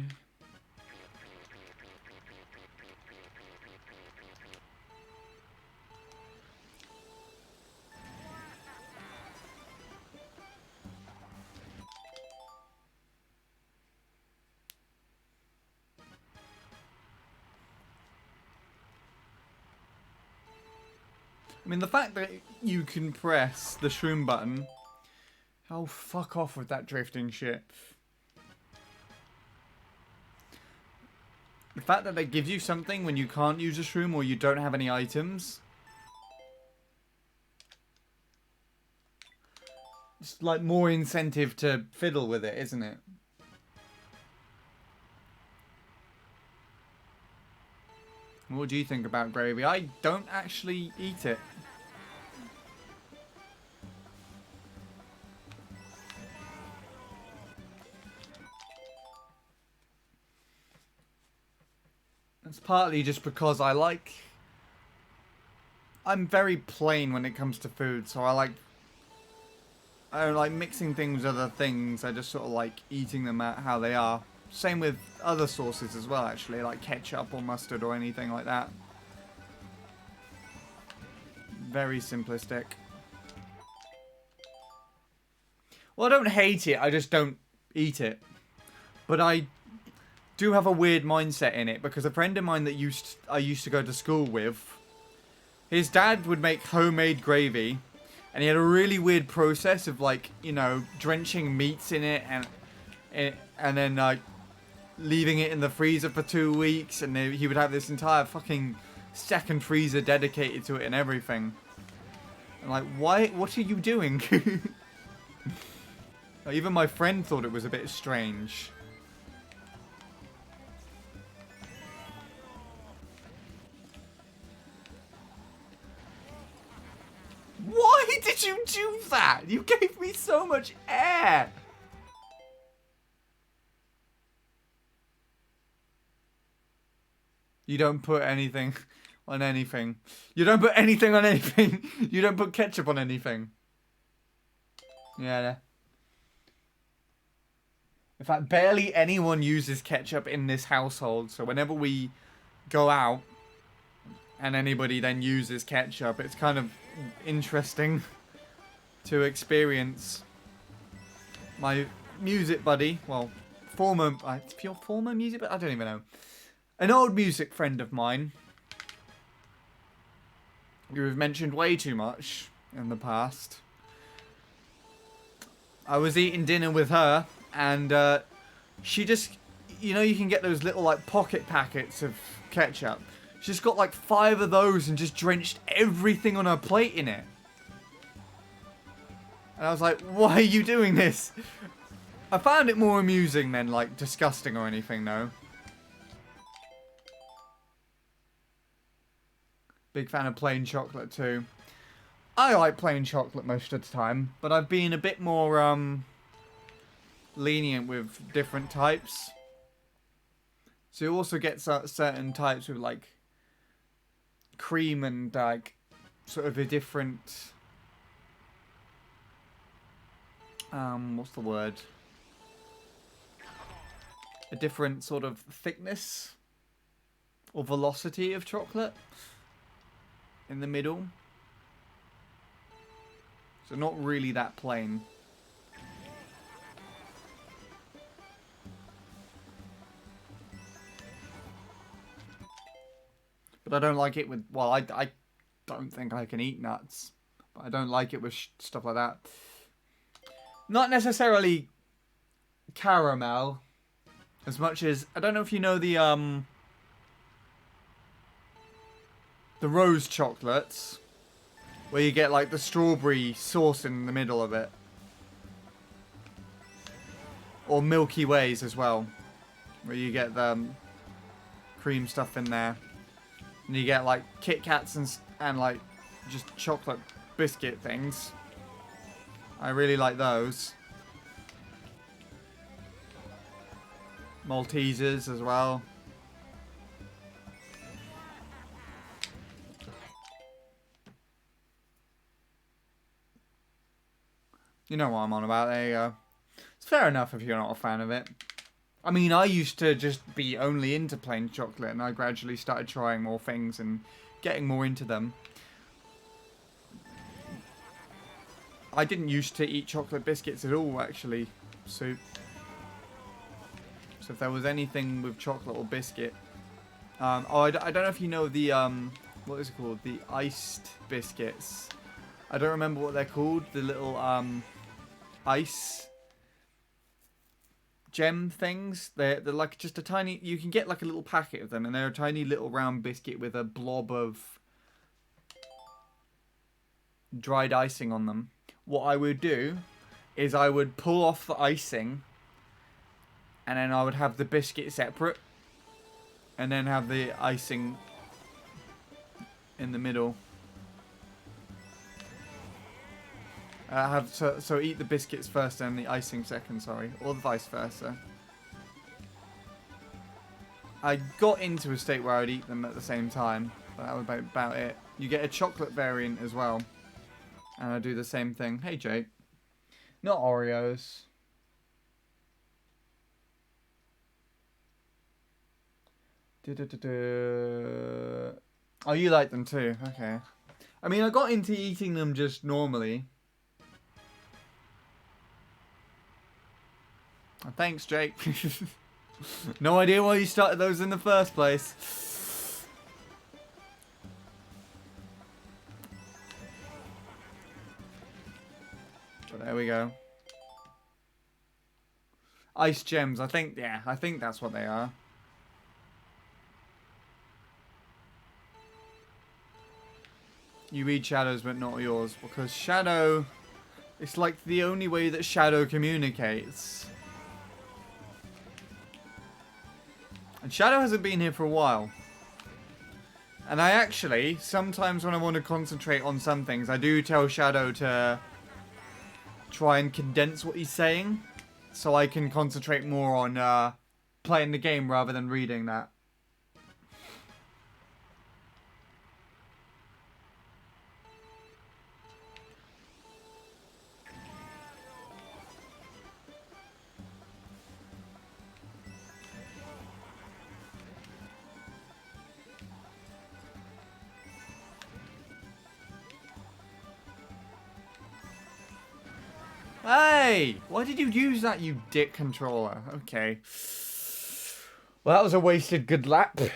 I mean, the fact that you can press the shroom button... Oh, fuck off with that drifting shit. The fact that they give you something when you can't use a shroom or you don't have any items... It's like more incentive to fiddle with it, isn't it? What do you think about gravy? I don't actually eat it. It's partly just because I'm very plain when it comes to food, so I don't like mixing things with other things. I just sort of like eating them at how they are. Same with other sauces as well, actually, like ketchup or mustard or anything like that. Very simplistic. Well, I don't hate it. I just don't eat it. But I do have a weird mindset in it because a friend of mine that I used to go to school with, his dad would make homemade gravy, and he had a really weird process of, like, you know, drenching meats in it and then like leaving it in the freezer for 2 weeks, and then he would have this entire fucking second freezer dedicated to it and everything. And like, why? What are you doing? Like, even my friend thought it was a bit strange. Why did you do that? You gave me so much air. You don't put anything on anything. You don't put anything on anything. You don't put ketchup on anything. Yeah. In fact, barely anyone uses ketchup in this household. So whenever we go out and anybody then uses ketchup, it's kind of interesting to experience. My music buddy, well, former music, but I don't even know. An old music friend of mine, who have mentioned way too much in the past. I was eating dinner with her, and she just, you know, you can get those little like pocket packets of ketchup. She just got like 5 of those and just drenched everything on her plate in it. And I was like, why are you doing this? I found it more amusing than like disgusting or anything, though. Big fan of plain chocolate too. I like plain chocolate most of the time, but I've been a bit more lenient with different types. So you also get certain types with like cream and like sort of a different what's the word? A different sort of thickness or velocity of chocolate in the middle. So not really that plain. But I don't like it with, well, I don't think I can eat nuts. But I don't like it with stuff like that. Not necessarily caramel as much as, I don't know if you know the rose chocolates, where you get like the strawberry sauce in the middle of it. Or Milky Ways as well, where you get the cream stuff in there. And you get like Kit Kats and like just chocolate biscuit things. I really like those. Maltesers as well. You know what I'm on about, there you go. It's fair enough if you're not a fan of it. I mean, I used to just be only into plain chocolate, and I gradually started trying more things and getting more into them. I didn't used to eat chocolate biscuits at all, actually. So if there was anything with chocolate or biscuit... I don't know if you know the, what is it called? The iced biscuits. I don't remember what they're called. The little, ice gem things. They're like just a tiny... You can get like a little packet of them, and they're a tiny little round biscuit with a blob of dried icing on them. What I would do is I would pull off the icing, and then I would have the biscuit separate, and then have the icing in the middle. So eat the biscuits first and the icing second, sorry. Or vice versa. I got into a state where I'd eat them at the same time, but that was about it. You get a chocolate variant as well. And I do the same thing. Hey, Jake. Not Oreos. Oh, you like them too? Okay. I mean, I got into eating them just normally. Thanks, Jake. No idea why you started those in the first place. But there we go. Ice gems, I think that's what they are. You read Shadow's but not yours, because Shadow, it's like the only way that Shadow communicates. And Shadow hasn't been here for a while. And I actually, sometimes when I want to concentrate on some things, I do tell Shadow to try and condense what he's saying, so I can concentrate more on playing the game rather than reading that. Hey! Why did you use that, you dick controller? Okay. Well, that was a wasted good lap. Let's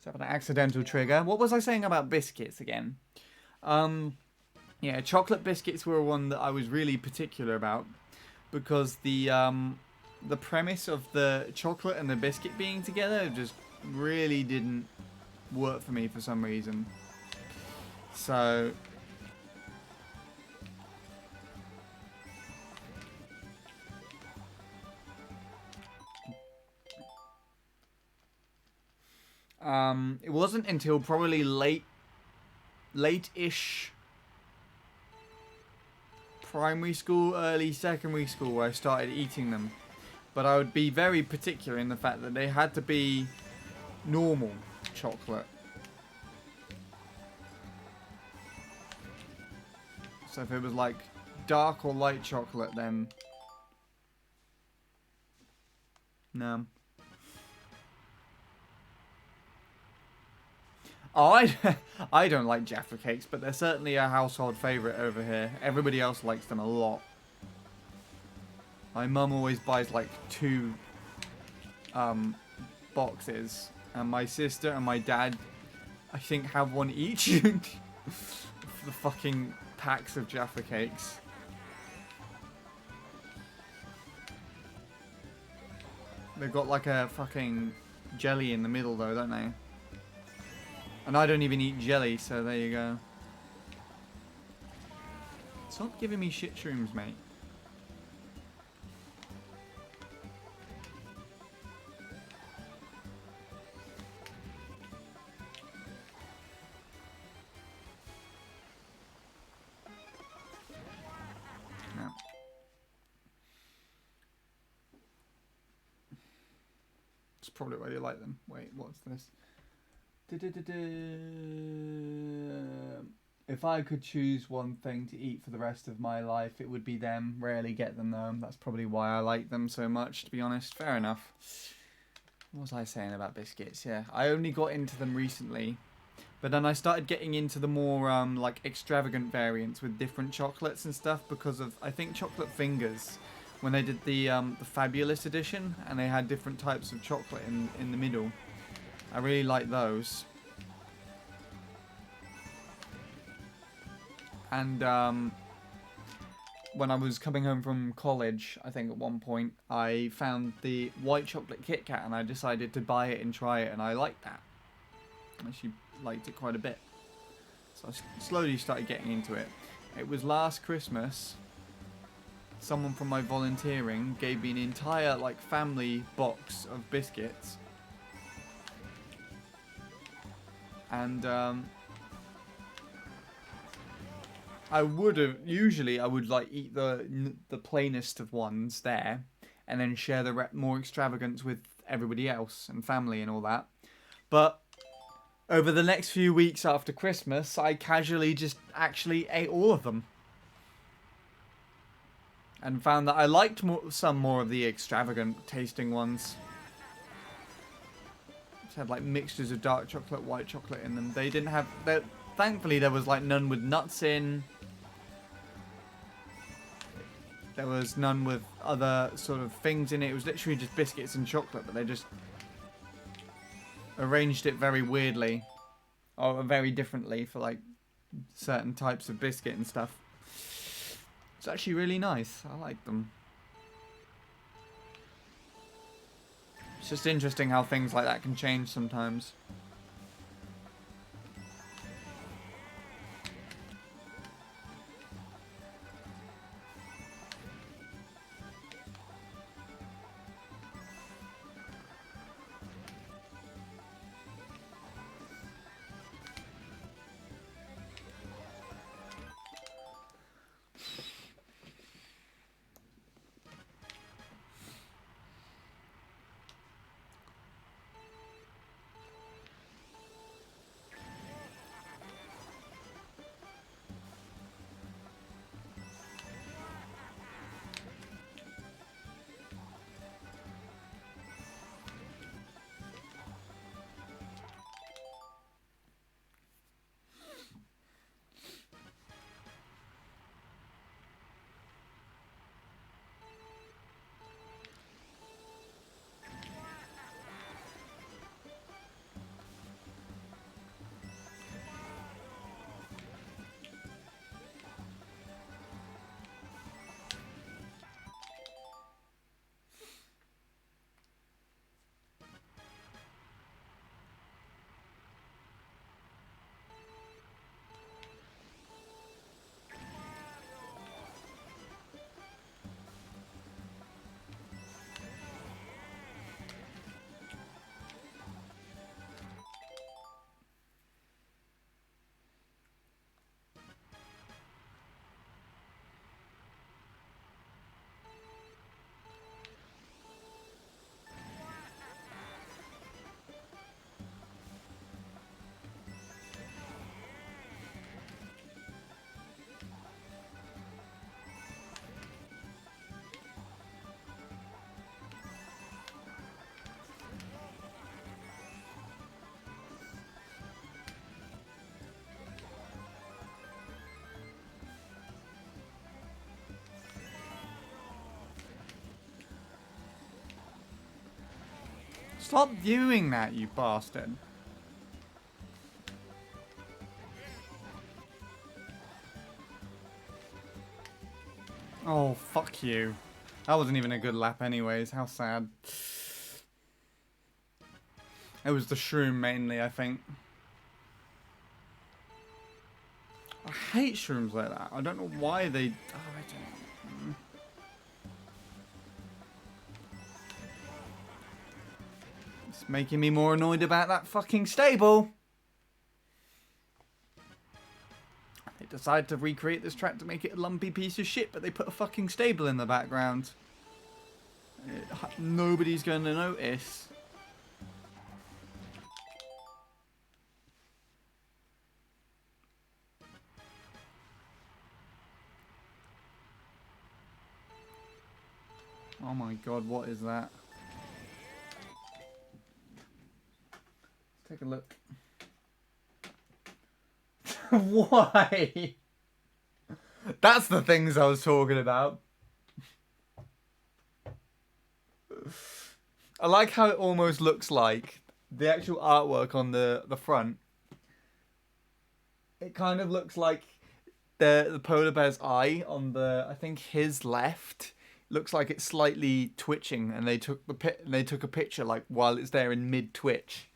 have an accidental trigger. What was I saying about biscuits again? Yeah, chocolate biscuits were one that I was really particular about. Because the premise of the chocolate and the biscuit being together just really didn't work for me for some reason. So... it wasn't until probably late-ish primary school, early secondary school where I started eating them. But I would be very particular in the fact that they had to be normal chocolate. So if it was like dark or light chocolate, then no. Oh, I don't like Jaffa cakes, but they're certainly a household favourite over here. Everybody else likes them a lot. My mum always buys like 2 boxes, and my sister and my dad, I think, have one each. The fucking packs of Jaffa cakes. They've got like a fucking jelly in the middle though, don't they? And I don't even eat jelly, so there you go. Stop giving me shit shrooms, mate. No. It's probably why you like them. Wait, what's this? If I could choose one thing to eat for the rest of my life, it would be them. Rarely get them though. That's probably why I like them so much, to be honest. Fair enough. What was I saying about biscuits? Yeah, I only got into them recently. But then I started getting into the more like extravagant variants with different chocolates and stuff because of, I think, Chocolate Fingers. When they did the Fabulous edition and they had different types of chocolate in the middle. I really like those. And when I was coming home from college, I think at one point, I found the white chocolate Kit Kat and I decided to buy it and try it, and I liked that. I actually liked it quite a bit. So I slowly started getting into it. It was last Christmas, someone from my volunteering gave me an entire like family box of biscuits. And I would have usually I would like eat the plainest of ones there, and then share the more extravagant with everybody else and family and all that. But over the next few weeks after Christmas, I casually just actually ate all of them, and found that I liked some more of the extravagant tasting ones. Had like mixtures of dark chocolate, white chocolate in them. They didn't have that. Thankfully, there was like none with nuts in. There was none with other sort of things in it. It was literally just biscuits and chocolate, but they just arranged it very weirdly. Or very differently for like certain types of biscuit and stuff. It's actually really nice. I like them. It's just interesting how things like that can change sometimes. Stop viewing that, you bastard. Oh, fuck you. That wasn't even a good lap anyways. How sad. It was the shroom mainly, I think. I hate shrooms like that. I don't know why they... Oh, I don't... It's making me more annoyed about that fucking stable. They decided to recreate this track to make it a lumpy piece of shit, but they put a fucking stable in the background. Nobody's going to notice. Oh my god, what is that? Let's take a look. Why? That's the things I was talking about. I like how it almost looks like the actual artwork on the front. It kind of looks like the polar bear's eye on the, I think his left looks like it's slightly twitching, and they took a picture like while it's there in mid twitch.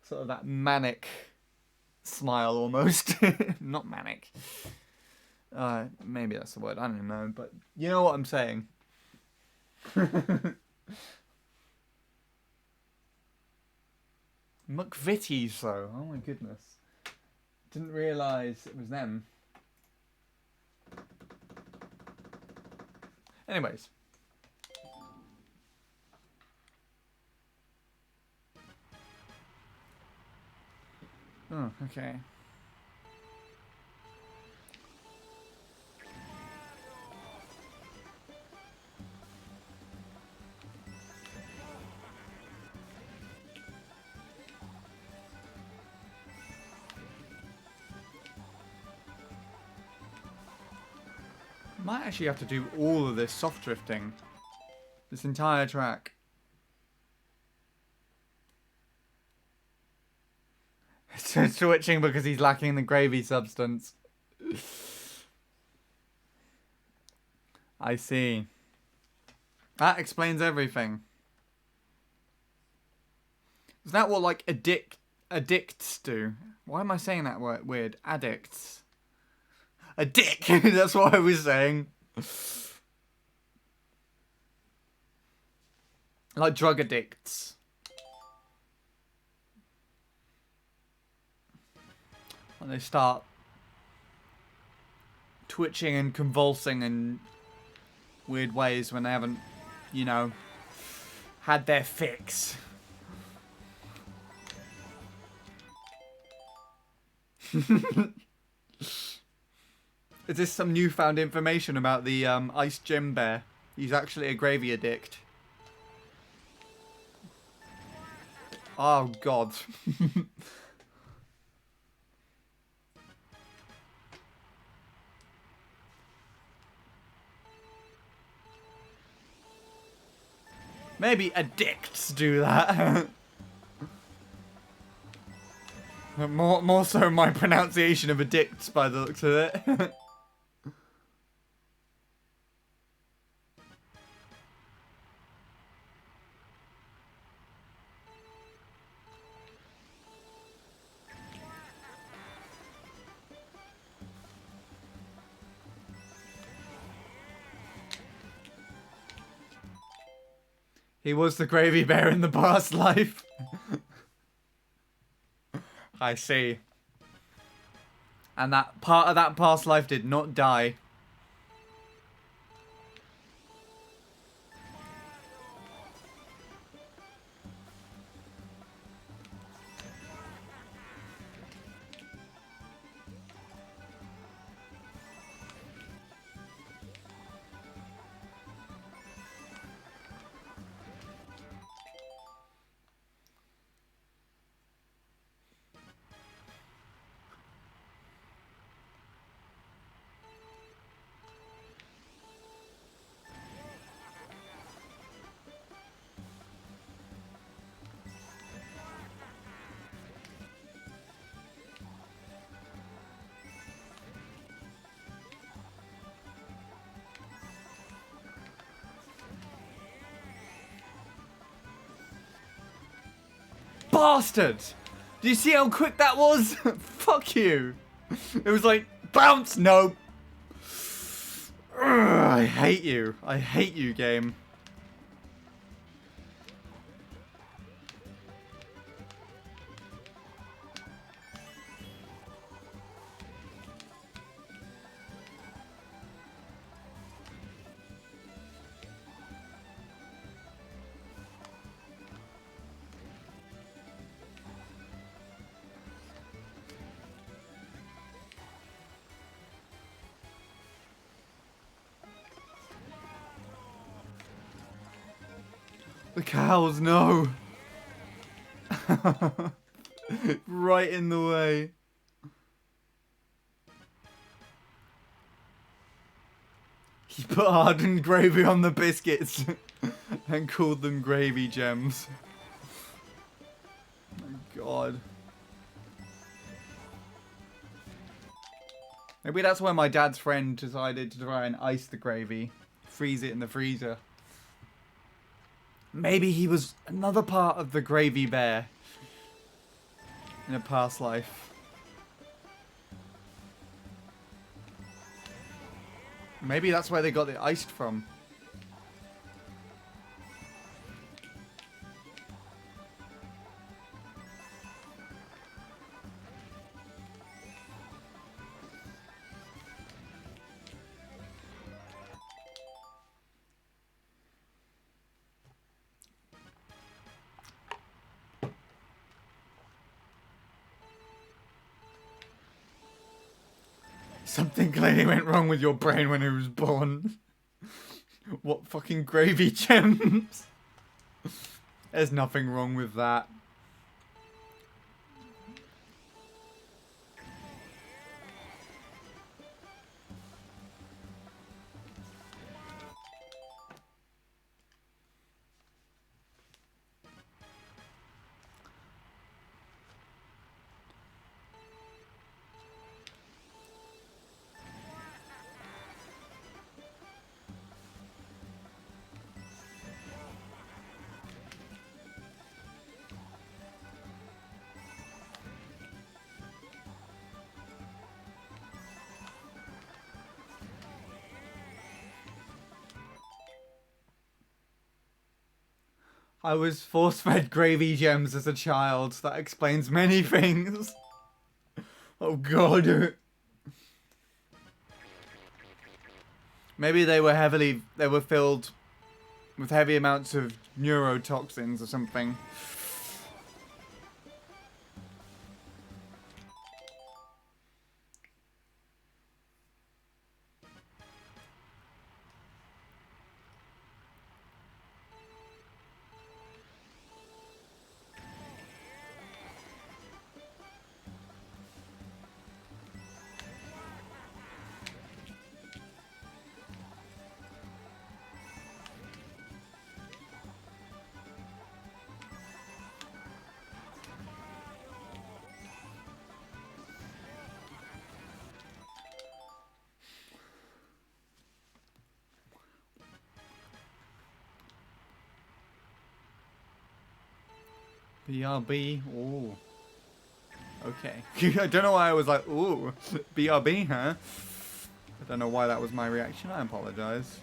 Sort of that manic smile almost. Not manic. Maybe that's the word. I don't know, but you know what I'm saying. McVitie's though. Oh my goodness. Didn't realise it was them. Anyways. Oh, okay. Might actually have to do all of this soft drifting. This entire track. Switching because he's lacking the gravy substance. I see. That explains everything. Is that what, like, addicts do? Why am I saying that word weird? Addicts. A dick! That's what I was saying. Like drug addicts. And they start twitching and convulsing in weird ways when they haven't, you know, had their fix. Is this some newfound information about the Ice Gym Bear? He's actually a gravy addict. Oh, God. Maybe addicts do that. More so my pronunciation of addicts by the looks of it. He was the gravy bear in the past life. I see. And that part of that past life did not die. Bastard! Do you see how quick that was? Fuck you. It was like, bounce, no. Ugh, I hate you. I hate you, game. The cows, no. Right in the way. He put hardened gravy on the biscuits and called them gravy gems. Oh my God. Maybe that's why my dad's friend decided to try and ice the gravy. Freeze it in the freezer. Maybe he was another part of the gravy bear in a past life. Maybe that's where they got it iced from. Something clearly went wrong with your brain when it was born. What fucking gravy gems? There's nothing wrong with that. I was force-fed gravy gems as a child. That explains many things. Oh god. Maybe they were filled with heavy amounts of neurotoxins or something. BRB. Ooh. Okay. I don't know why I was like, ooh, BRB, huh? I don't know why that was my reaction. I apologize.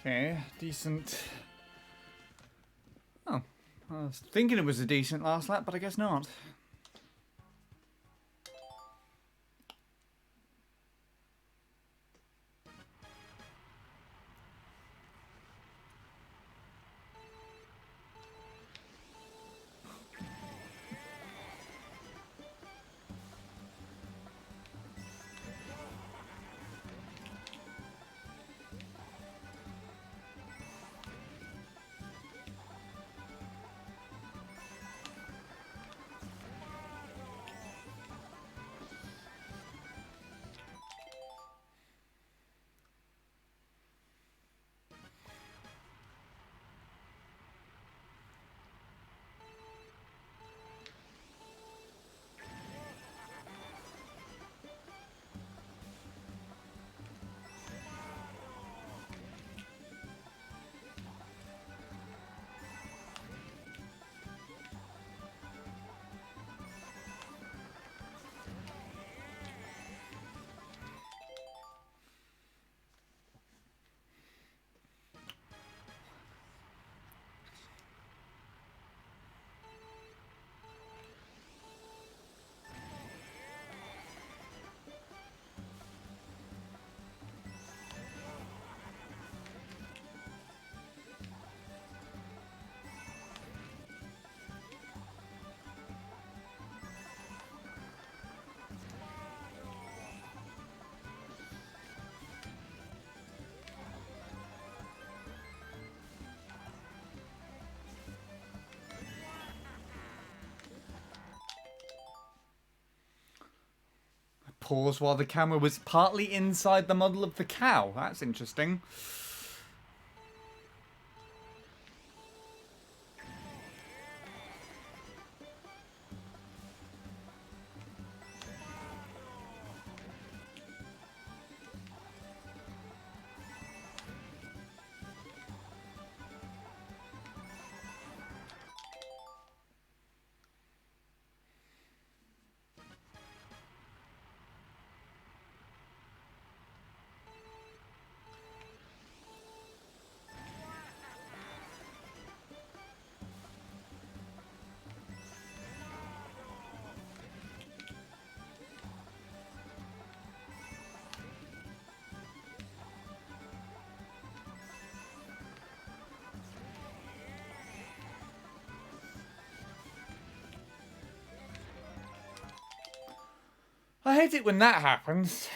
Okay, decent. Oh, I was thinking it was a decent last lap, but I guess not. pause while the camera was partly inside the model of the cow. That's interesting. I hate it when that happens.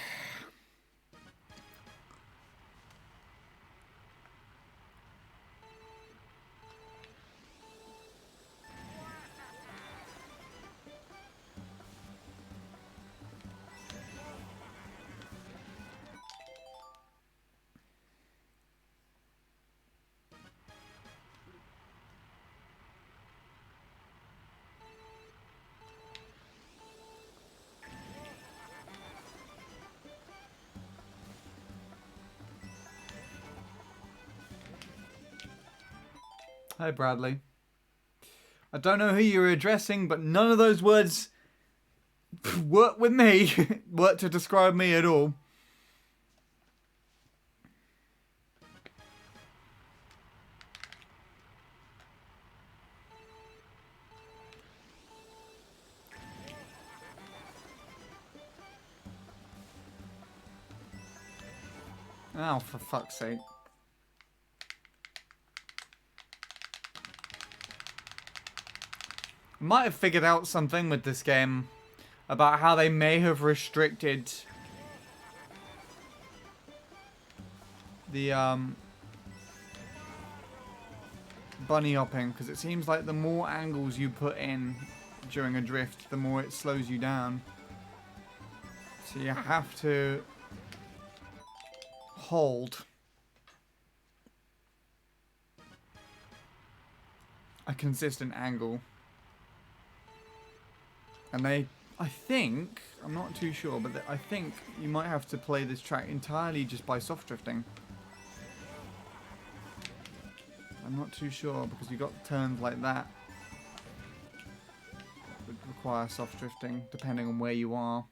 Hi, Bradley. I don't know who you're addressing, but none of those words work with me. Work to describe me at all. Oh, for fuck's sake. I might have figured out something with this game about how they may have restricted the bunny hopping, because it seems like the more angles you put in during a drift, the more it slows you down. So you have to hold a consistent angle. And they, I think, I'm not too sure, but I think you might have to play this track entirely just by soft drifting. I'm not too sure, because you got turns like that would require soft drifting, depending on where you are.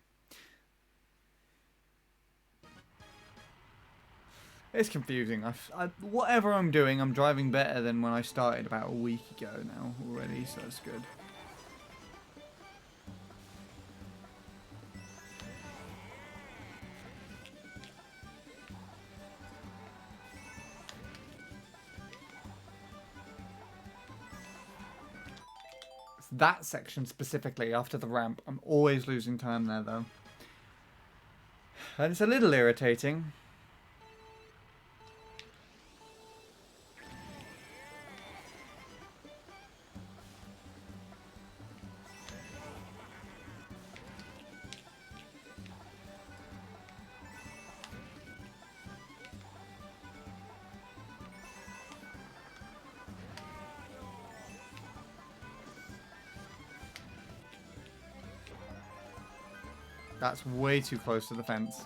It's confusing. Whatever I'm doing, I'm driving better than when I started about a week ago now already, so that's good. That section specifically, after the ramp, I'm always losing time there though. And it's a little irritating. That's way too close to the fence.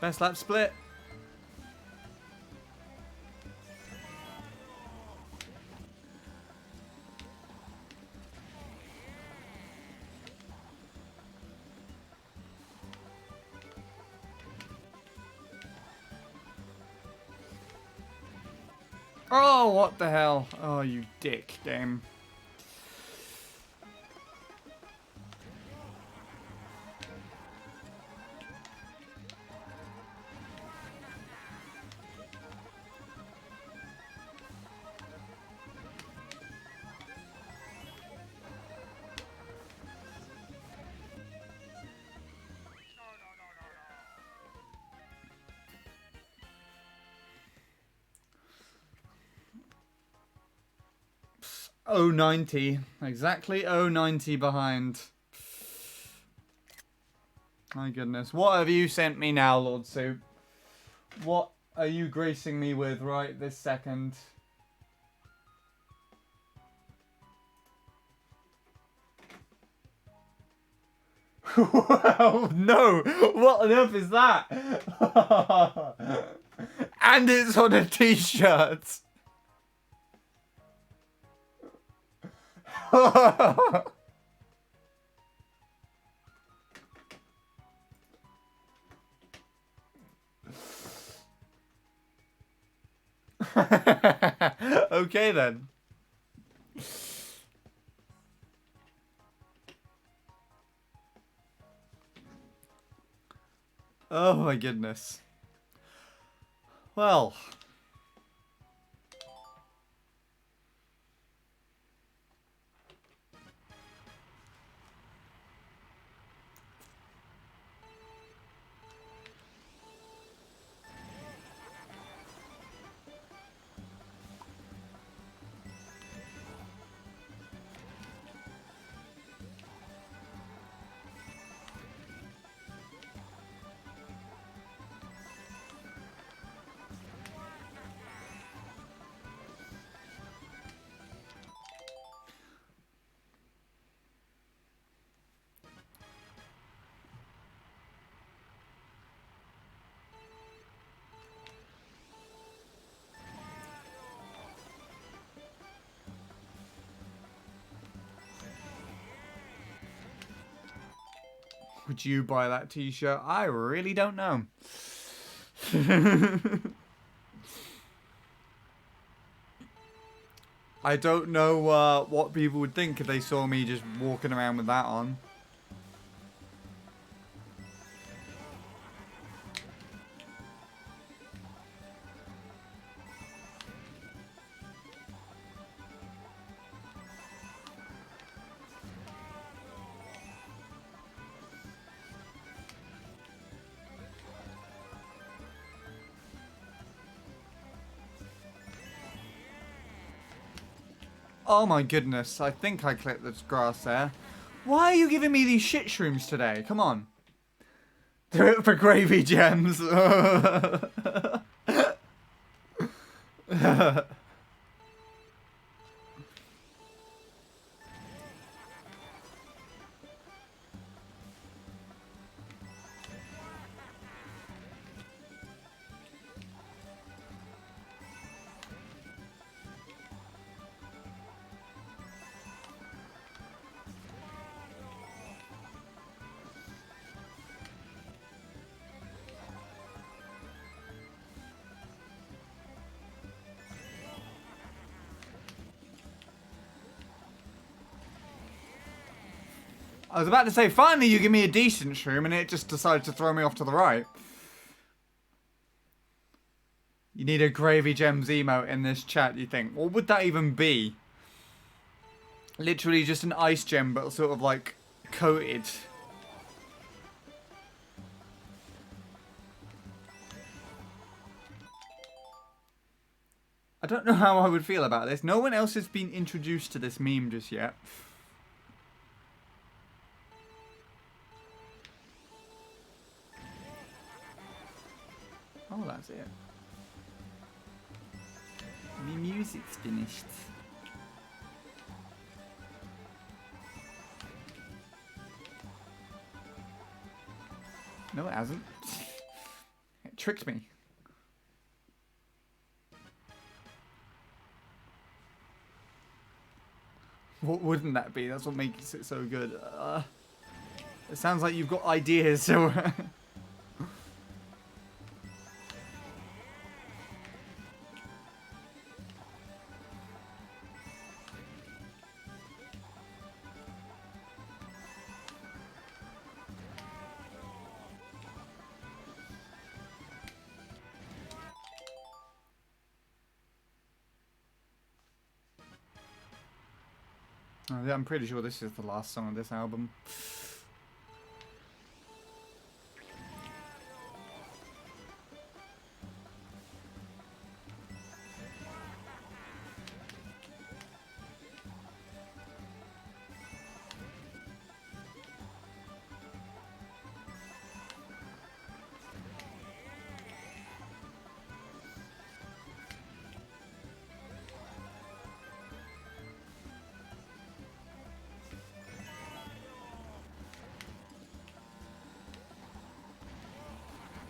Best lap split. Oh, what the hell? Oh, you dick, game. 090. Exactly 090 behind. My goodness. What have you sent me now, Lord Soup? What are you gracing me with right this second? Wow, no! What on earth is that? And it's on a t-shirt. Okay then. Oh my goodness. Well. Would you buy that t-shirt? I really don't know. I don't know what people would think if they saw me just walking around with that on. Oh my goodness, I think I clipped this grass there. Why are you giving me these shit shrooms today? Come on. Do it for gravy gems. I was about to say, finally you give me a decent shroom, and it just decided to throw me off to the right. You need a gravy gems emote in this chat, you think. What would that even be? Literally just an ice gem, but sort of like coated. I don't know how I would feel about this. No one else has been introduced to this meme just yet. Oh, that's it. My music's finished. No, it hasn't. It tricked me. What wouldn't that be? That's what makes it so good. It sounds like you've got ideas, so... Yeah, I'm pretty sure this is the last song of this album.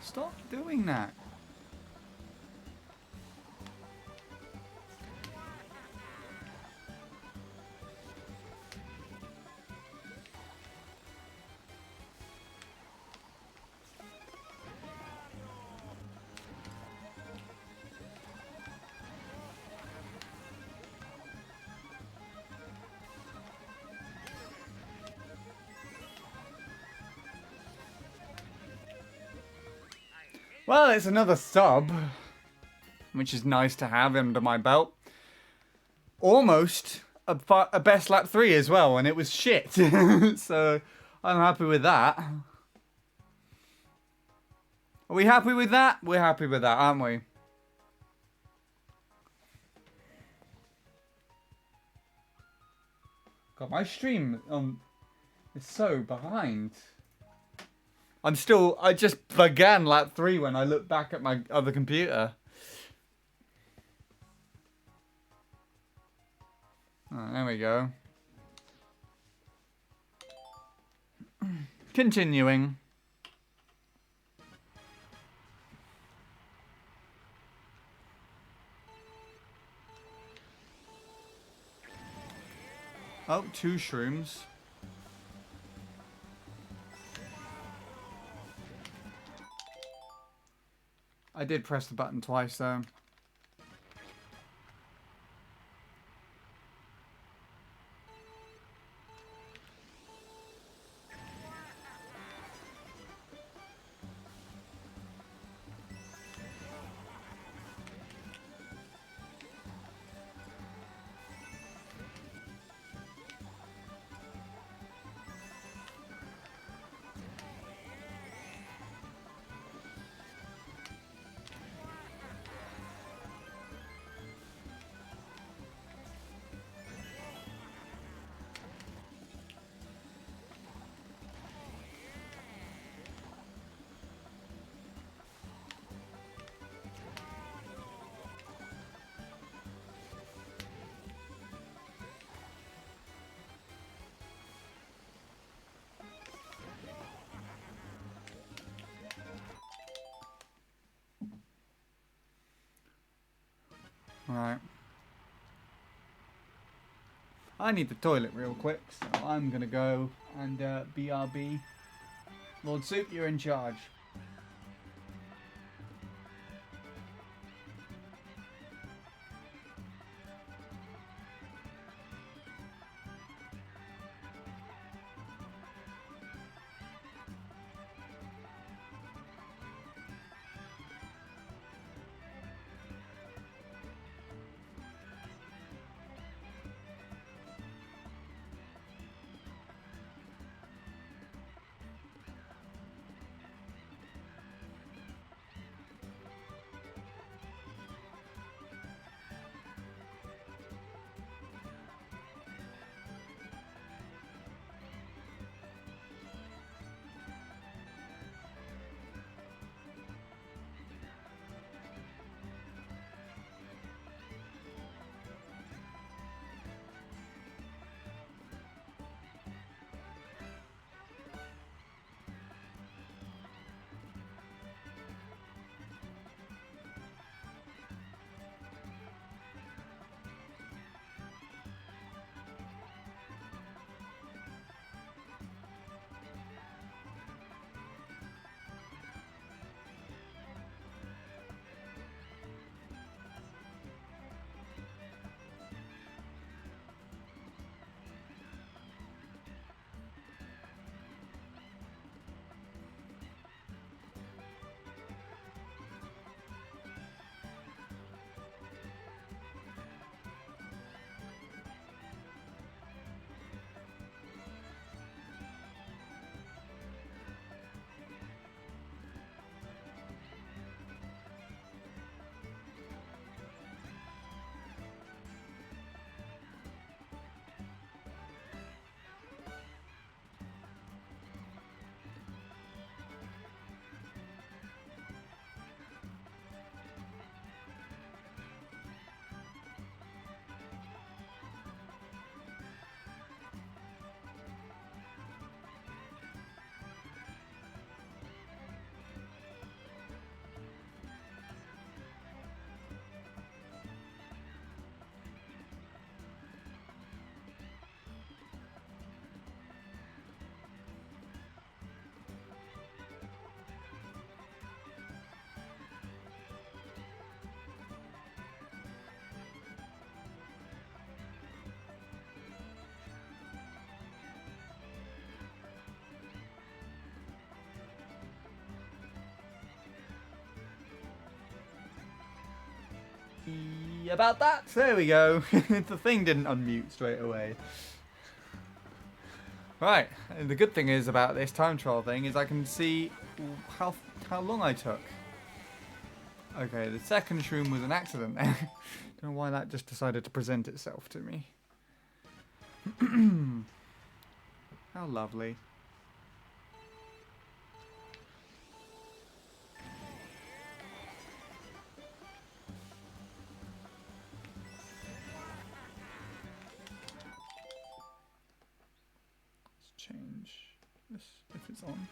Stop doing that. Well, it's another sub, which is nice to have under my belt. Almost a best lap 3 as well, and it was shit. So I'm happy with that. Are we happy with that? We're happy with that, aren't we? God, my stream is so behind. I just began lap 3 when I looked back at my other computer. Oh, there we go. Continuing. Oh, 2 shrooms. I did press the button twice though. Right. I need the toilet real quick, so I'm gonna go and BRB. Lord Soup, you're in charge. about that. There we go. The thing didn't unmute straight away. Right, and the good thing is about this time trial thing is I can see how long I took. Okay, the second shroom was an accident there. Don't know why that just decided to present itself to me. How lovely. Let's change this if it's on.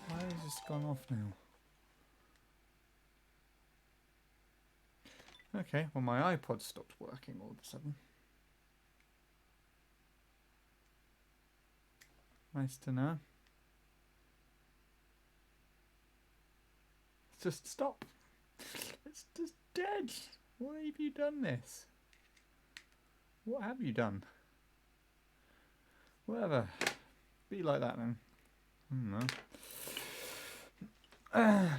Why has this gone off now? Okay, well my iPod stopped working all of a sudden. Nice to know. Just stop. It's just dead. Why have you done this? What have you done? Whatever. Be like that then. I don't know.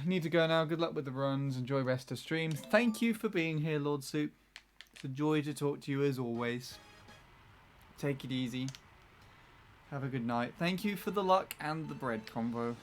Need to go now. Good luck with the runs. Enjoy rest of streams. Thank you for being here, Lord Soup. It's a joy to talk to you as always. Take it easy. Have a good night. Thank you for the luck and the bread combo.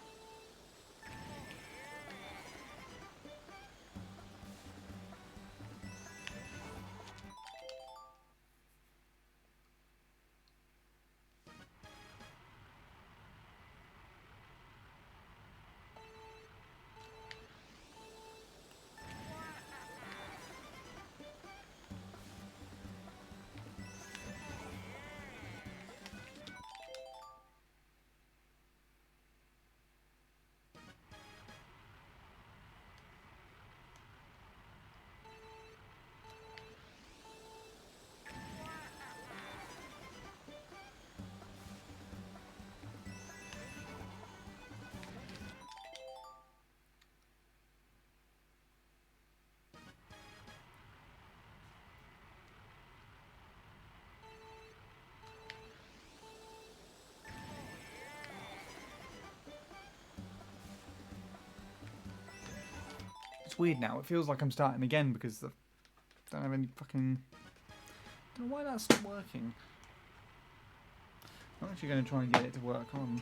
It's weird now. It feels like I'm starting again because I don't have any fucking... don't know why that stopped working. I'm actually going to try and get it to work on.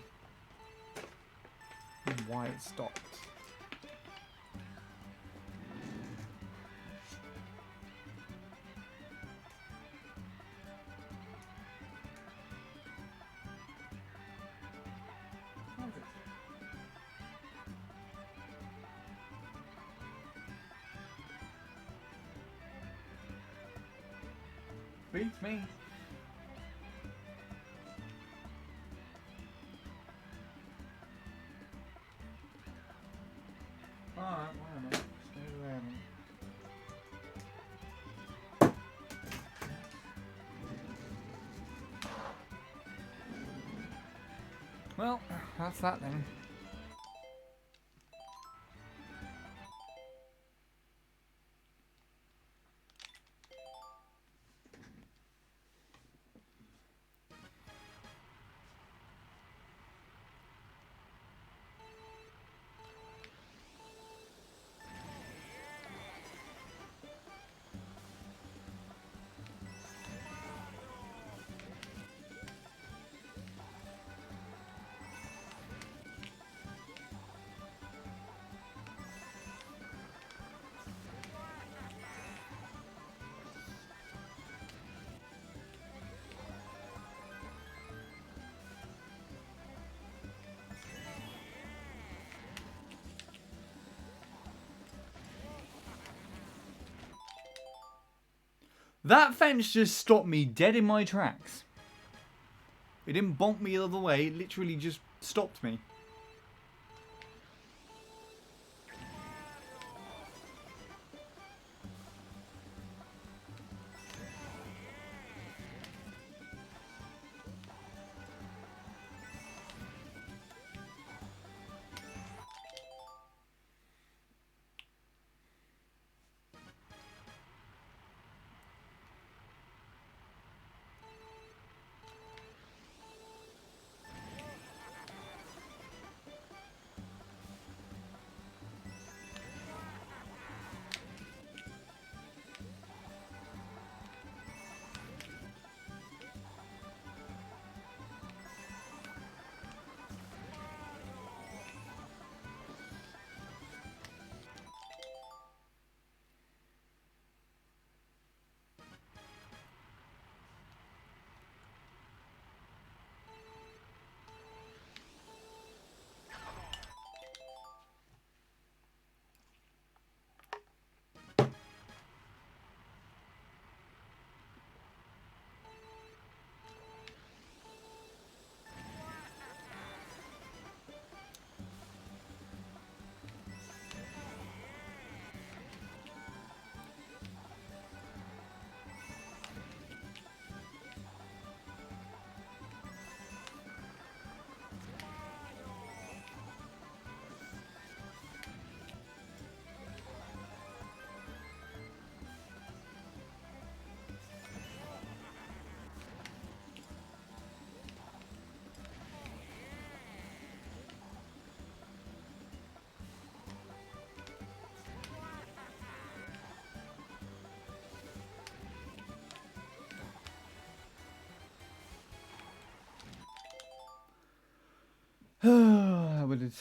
And why it stopped. Beats me. Alright, wait a minute. Stay there. Well, that's that then. That fence just stopped me dead in my tracks. It didn't bonk me the other way, it literally just stopped me.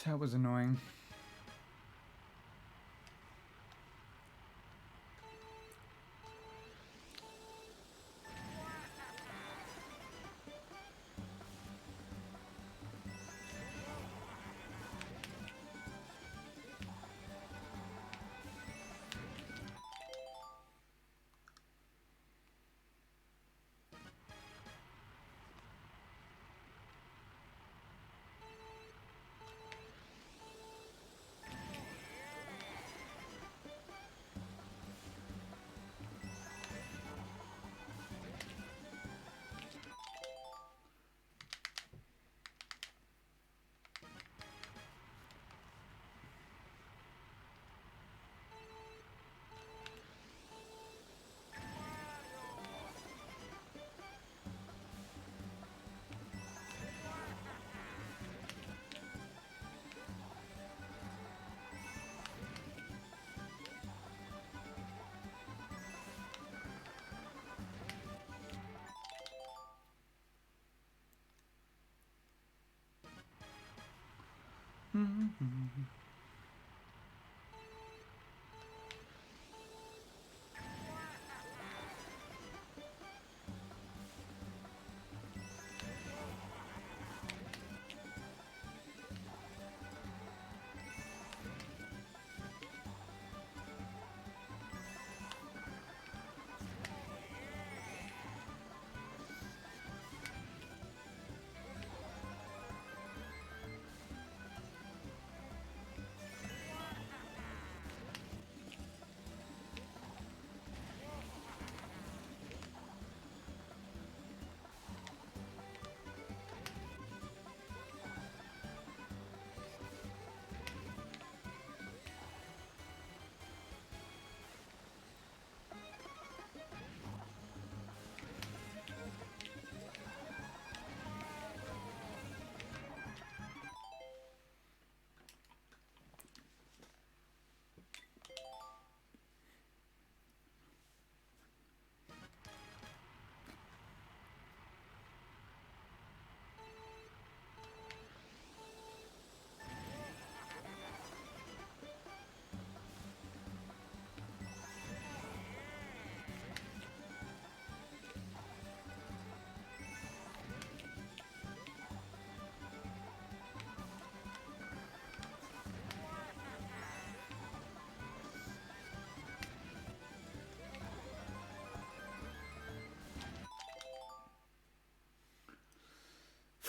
That was annoying.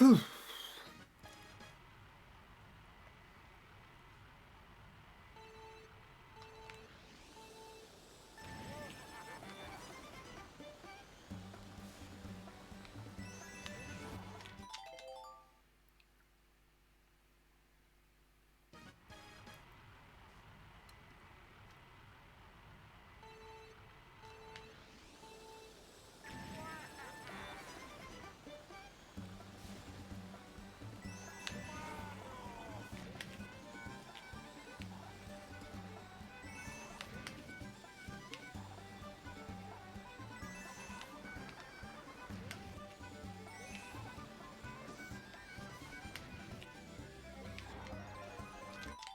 Phew.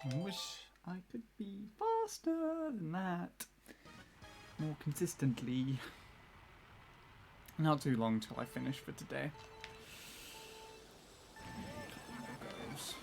I wish I could be faster than that. More consistently. Not too long till I finish for today. Couple more goes.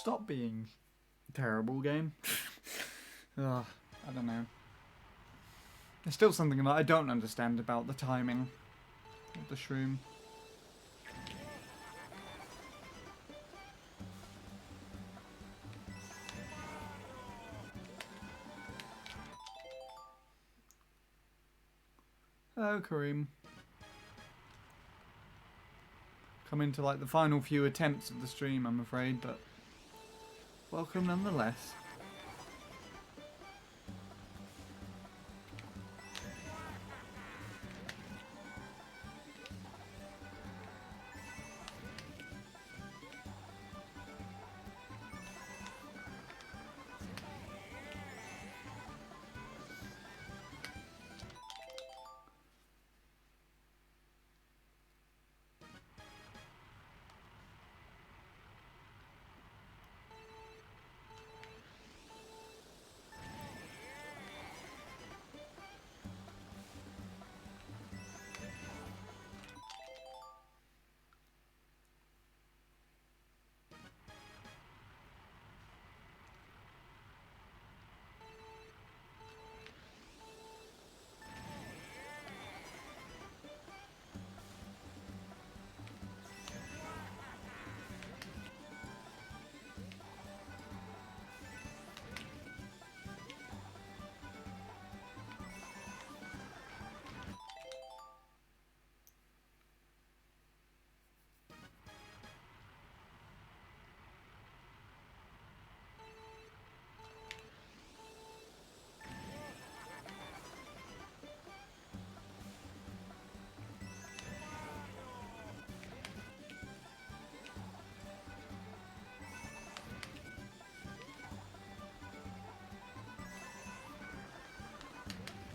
Stop being terrible, game. Ugh, I don't know. There's still something that I don't understand about the timing of the shroom. Hello, Kareem. Come into like the final few attempts of the stream, I'm afraid, but welcome nonetheless.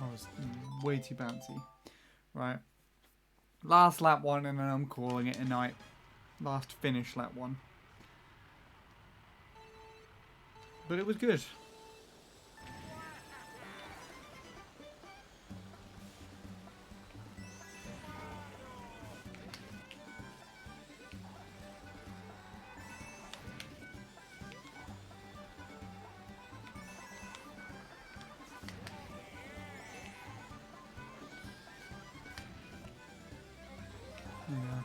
I was way too bouncy. Right. Last lap one, and then I'm calling it a night. Last finish lap one. But it was good. Yeah.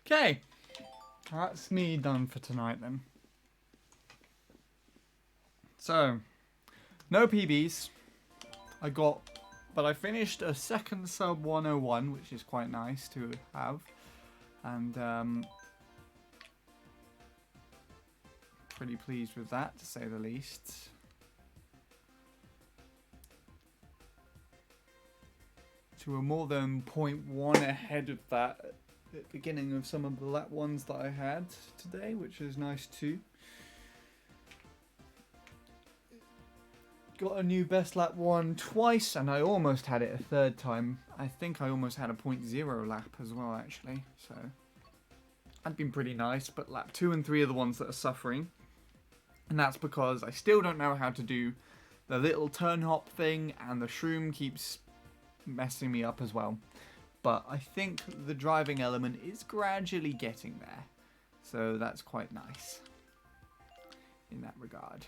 Okay. That's me done for tonight then. So, no PBs. But I finished a second sub 101, which is quite nice to have. And pretty pleased with that, to say the least. To a more than 0.1 ahead of that at the beginning of some of the lap ones that I had today, which is nice too. Got a new best lap one twice, and I almost had it a third time. I think I almost had a 0.0 lap as well, actually. So, that'd been pretty nice, but lap 2 and 3 are the ones that are suffering. And that's because I still don't know how to do the little turn hop thing, and the shroom keeps messing me up as well. But I think the driving element is gradually getting there. So that's quite nice in that regard.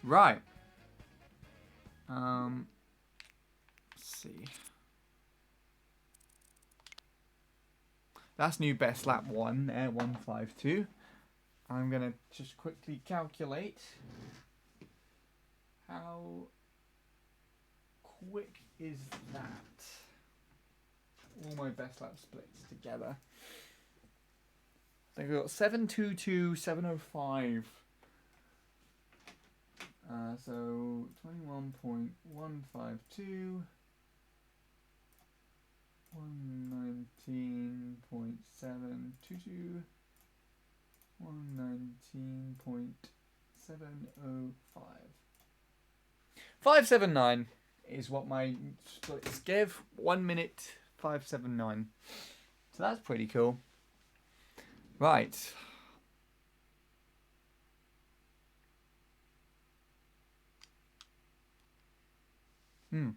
Right. Let's see. That's new best lap 1 there, 152. I'm going to just quickly calculate how quick is that? All my best lap splits together. I think I've got 722, 705. So 21.152, 119.722, 119.705. 579. is what my splits give. 1 minute 579. So that's pretty cool. Right. In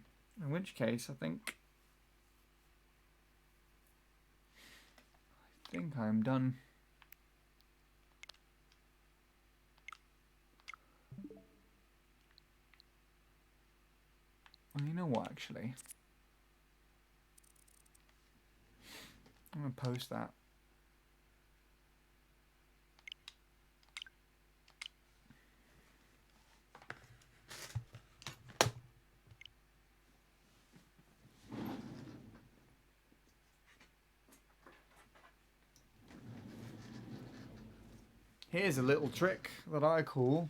which case, I think I'm done. Well, you know what, actually? I'm going to post that. Here's a little trick that I call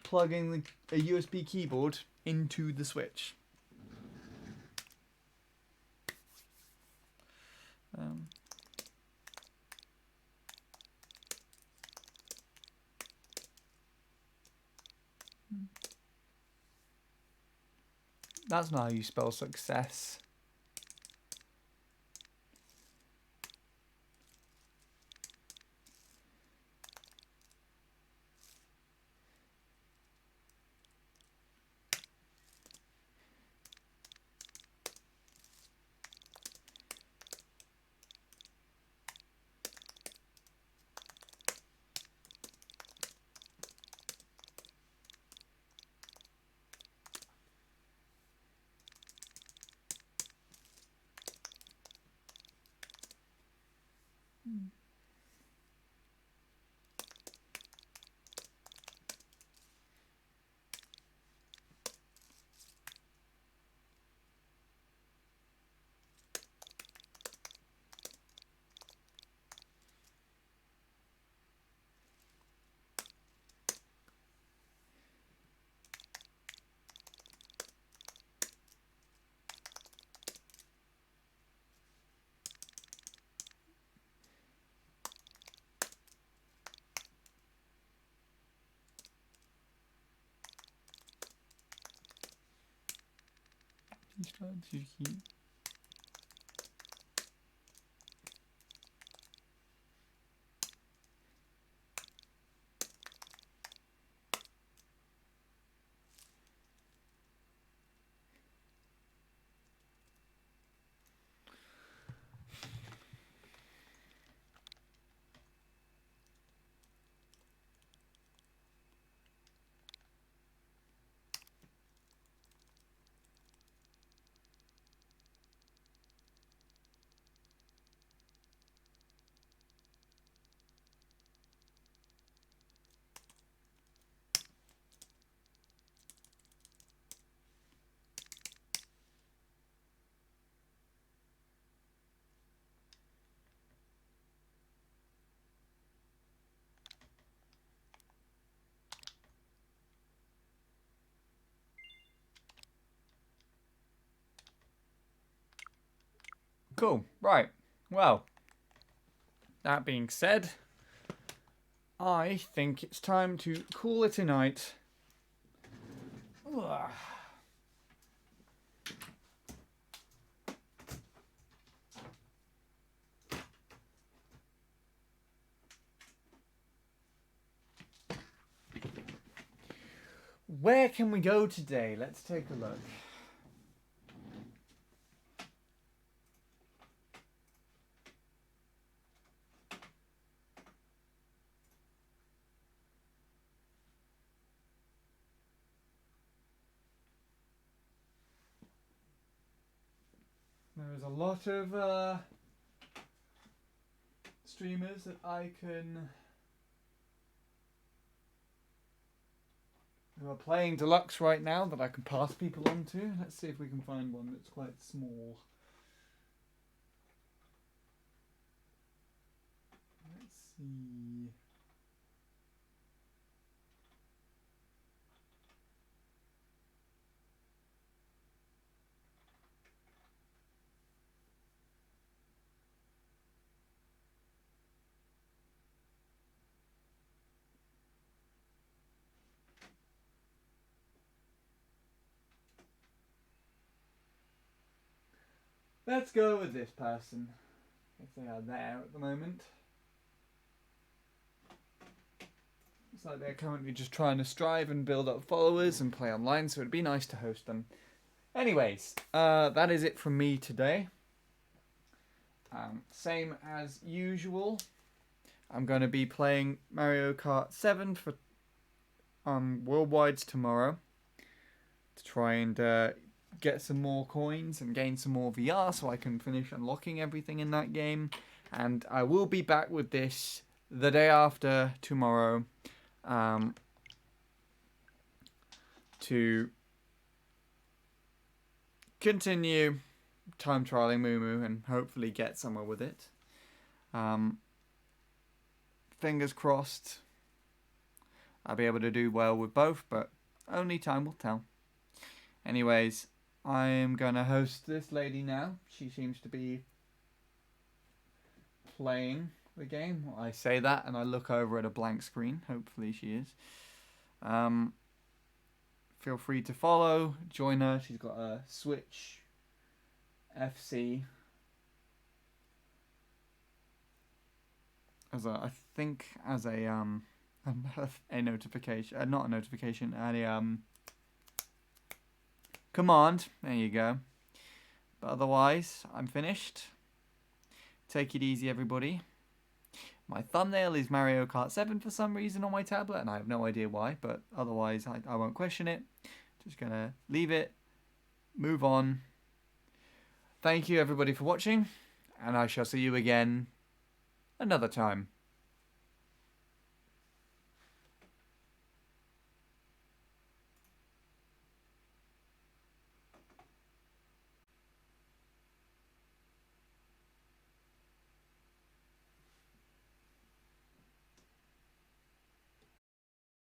plugging a USB keyboard into the Switch. That's not how you spell success. Cool. Right. Well, that being said, I think it's time to call it a night. Ugh. Where can we go today? Let's take a look. There's a lot of streamers that I can... who are playing Deluxe right now that I can pass people on to. Let's see if we can find one that's quite small. Let's see... Let's go with this person, if they are there at the moment. It's like they're currently just trying to strive and build up followers and play online, so it'd be nice to host them. Anyways, that is it from me today. Same as usual, I'm going to be playing Mario Kart 7 for Worldwides tomorrow to try and get some more coins and gain some more VR so I can finish unlocking everything in that game. And I will be back with this the day after tomorrow to continue time trialing Moo Moo and hopefully get somewhere with it. Fingers crossed I'll be able to do well with both, but only time will tell. Anyways, I am going to host this lady now. She seems to be playing the game. I say that and I look over at a blank screen. Hopefully she is. Feel free to follow, join her. She's got a Switch FC as a notification, not a notification, a command. There you go. But otherwise, I'm finished. Take it easy, everybody. My thumbnail is Mario Kart 7 for some reason on my tablet, and I have no idea why, but otherwise I won't question it. Just gonna leave it, move on. Thank you everybody for watching, and I shall see you again another time.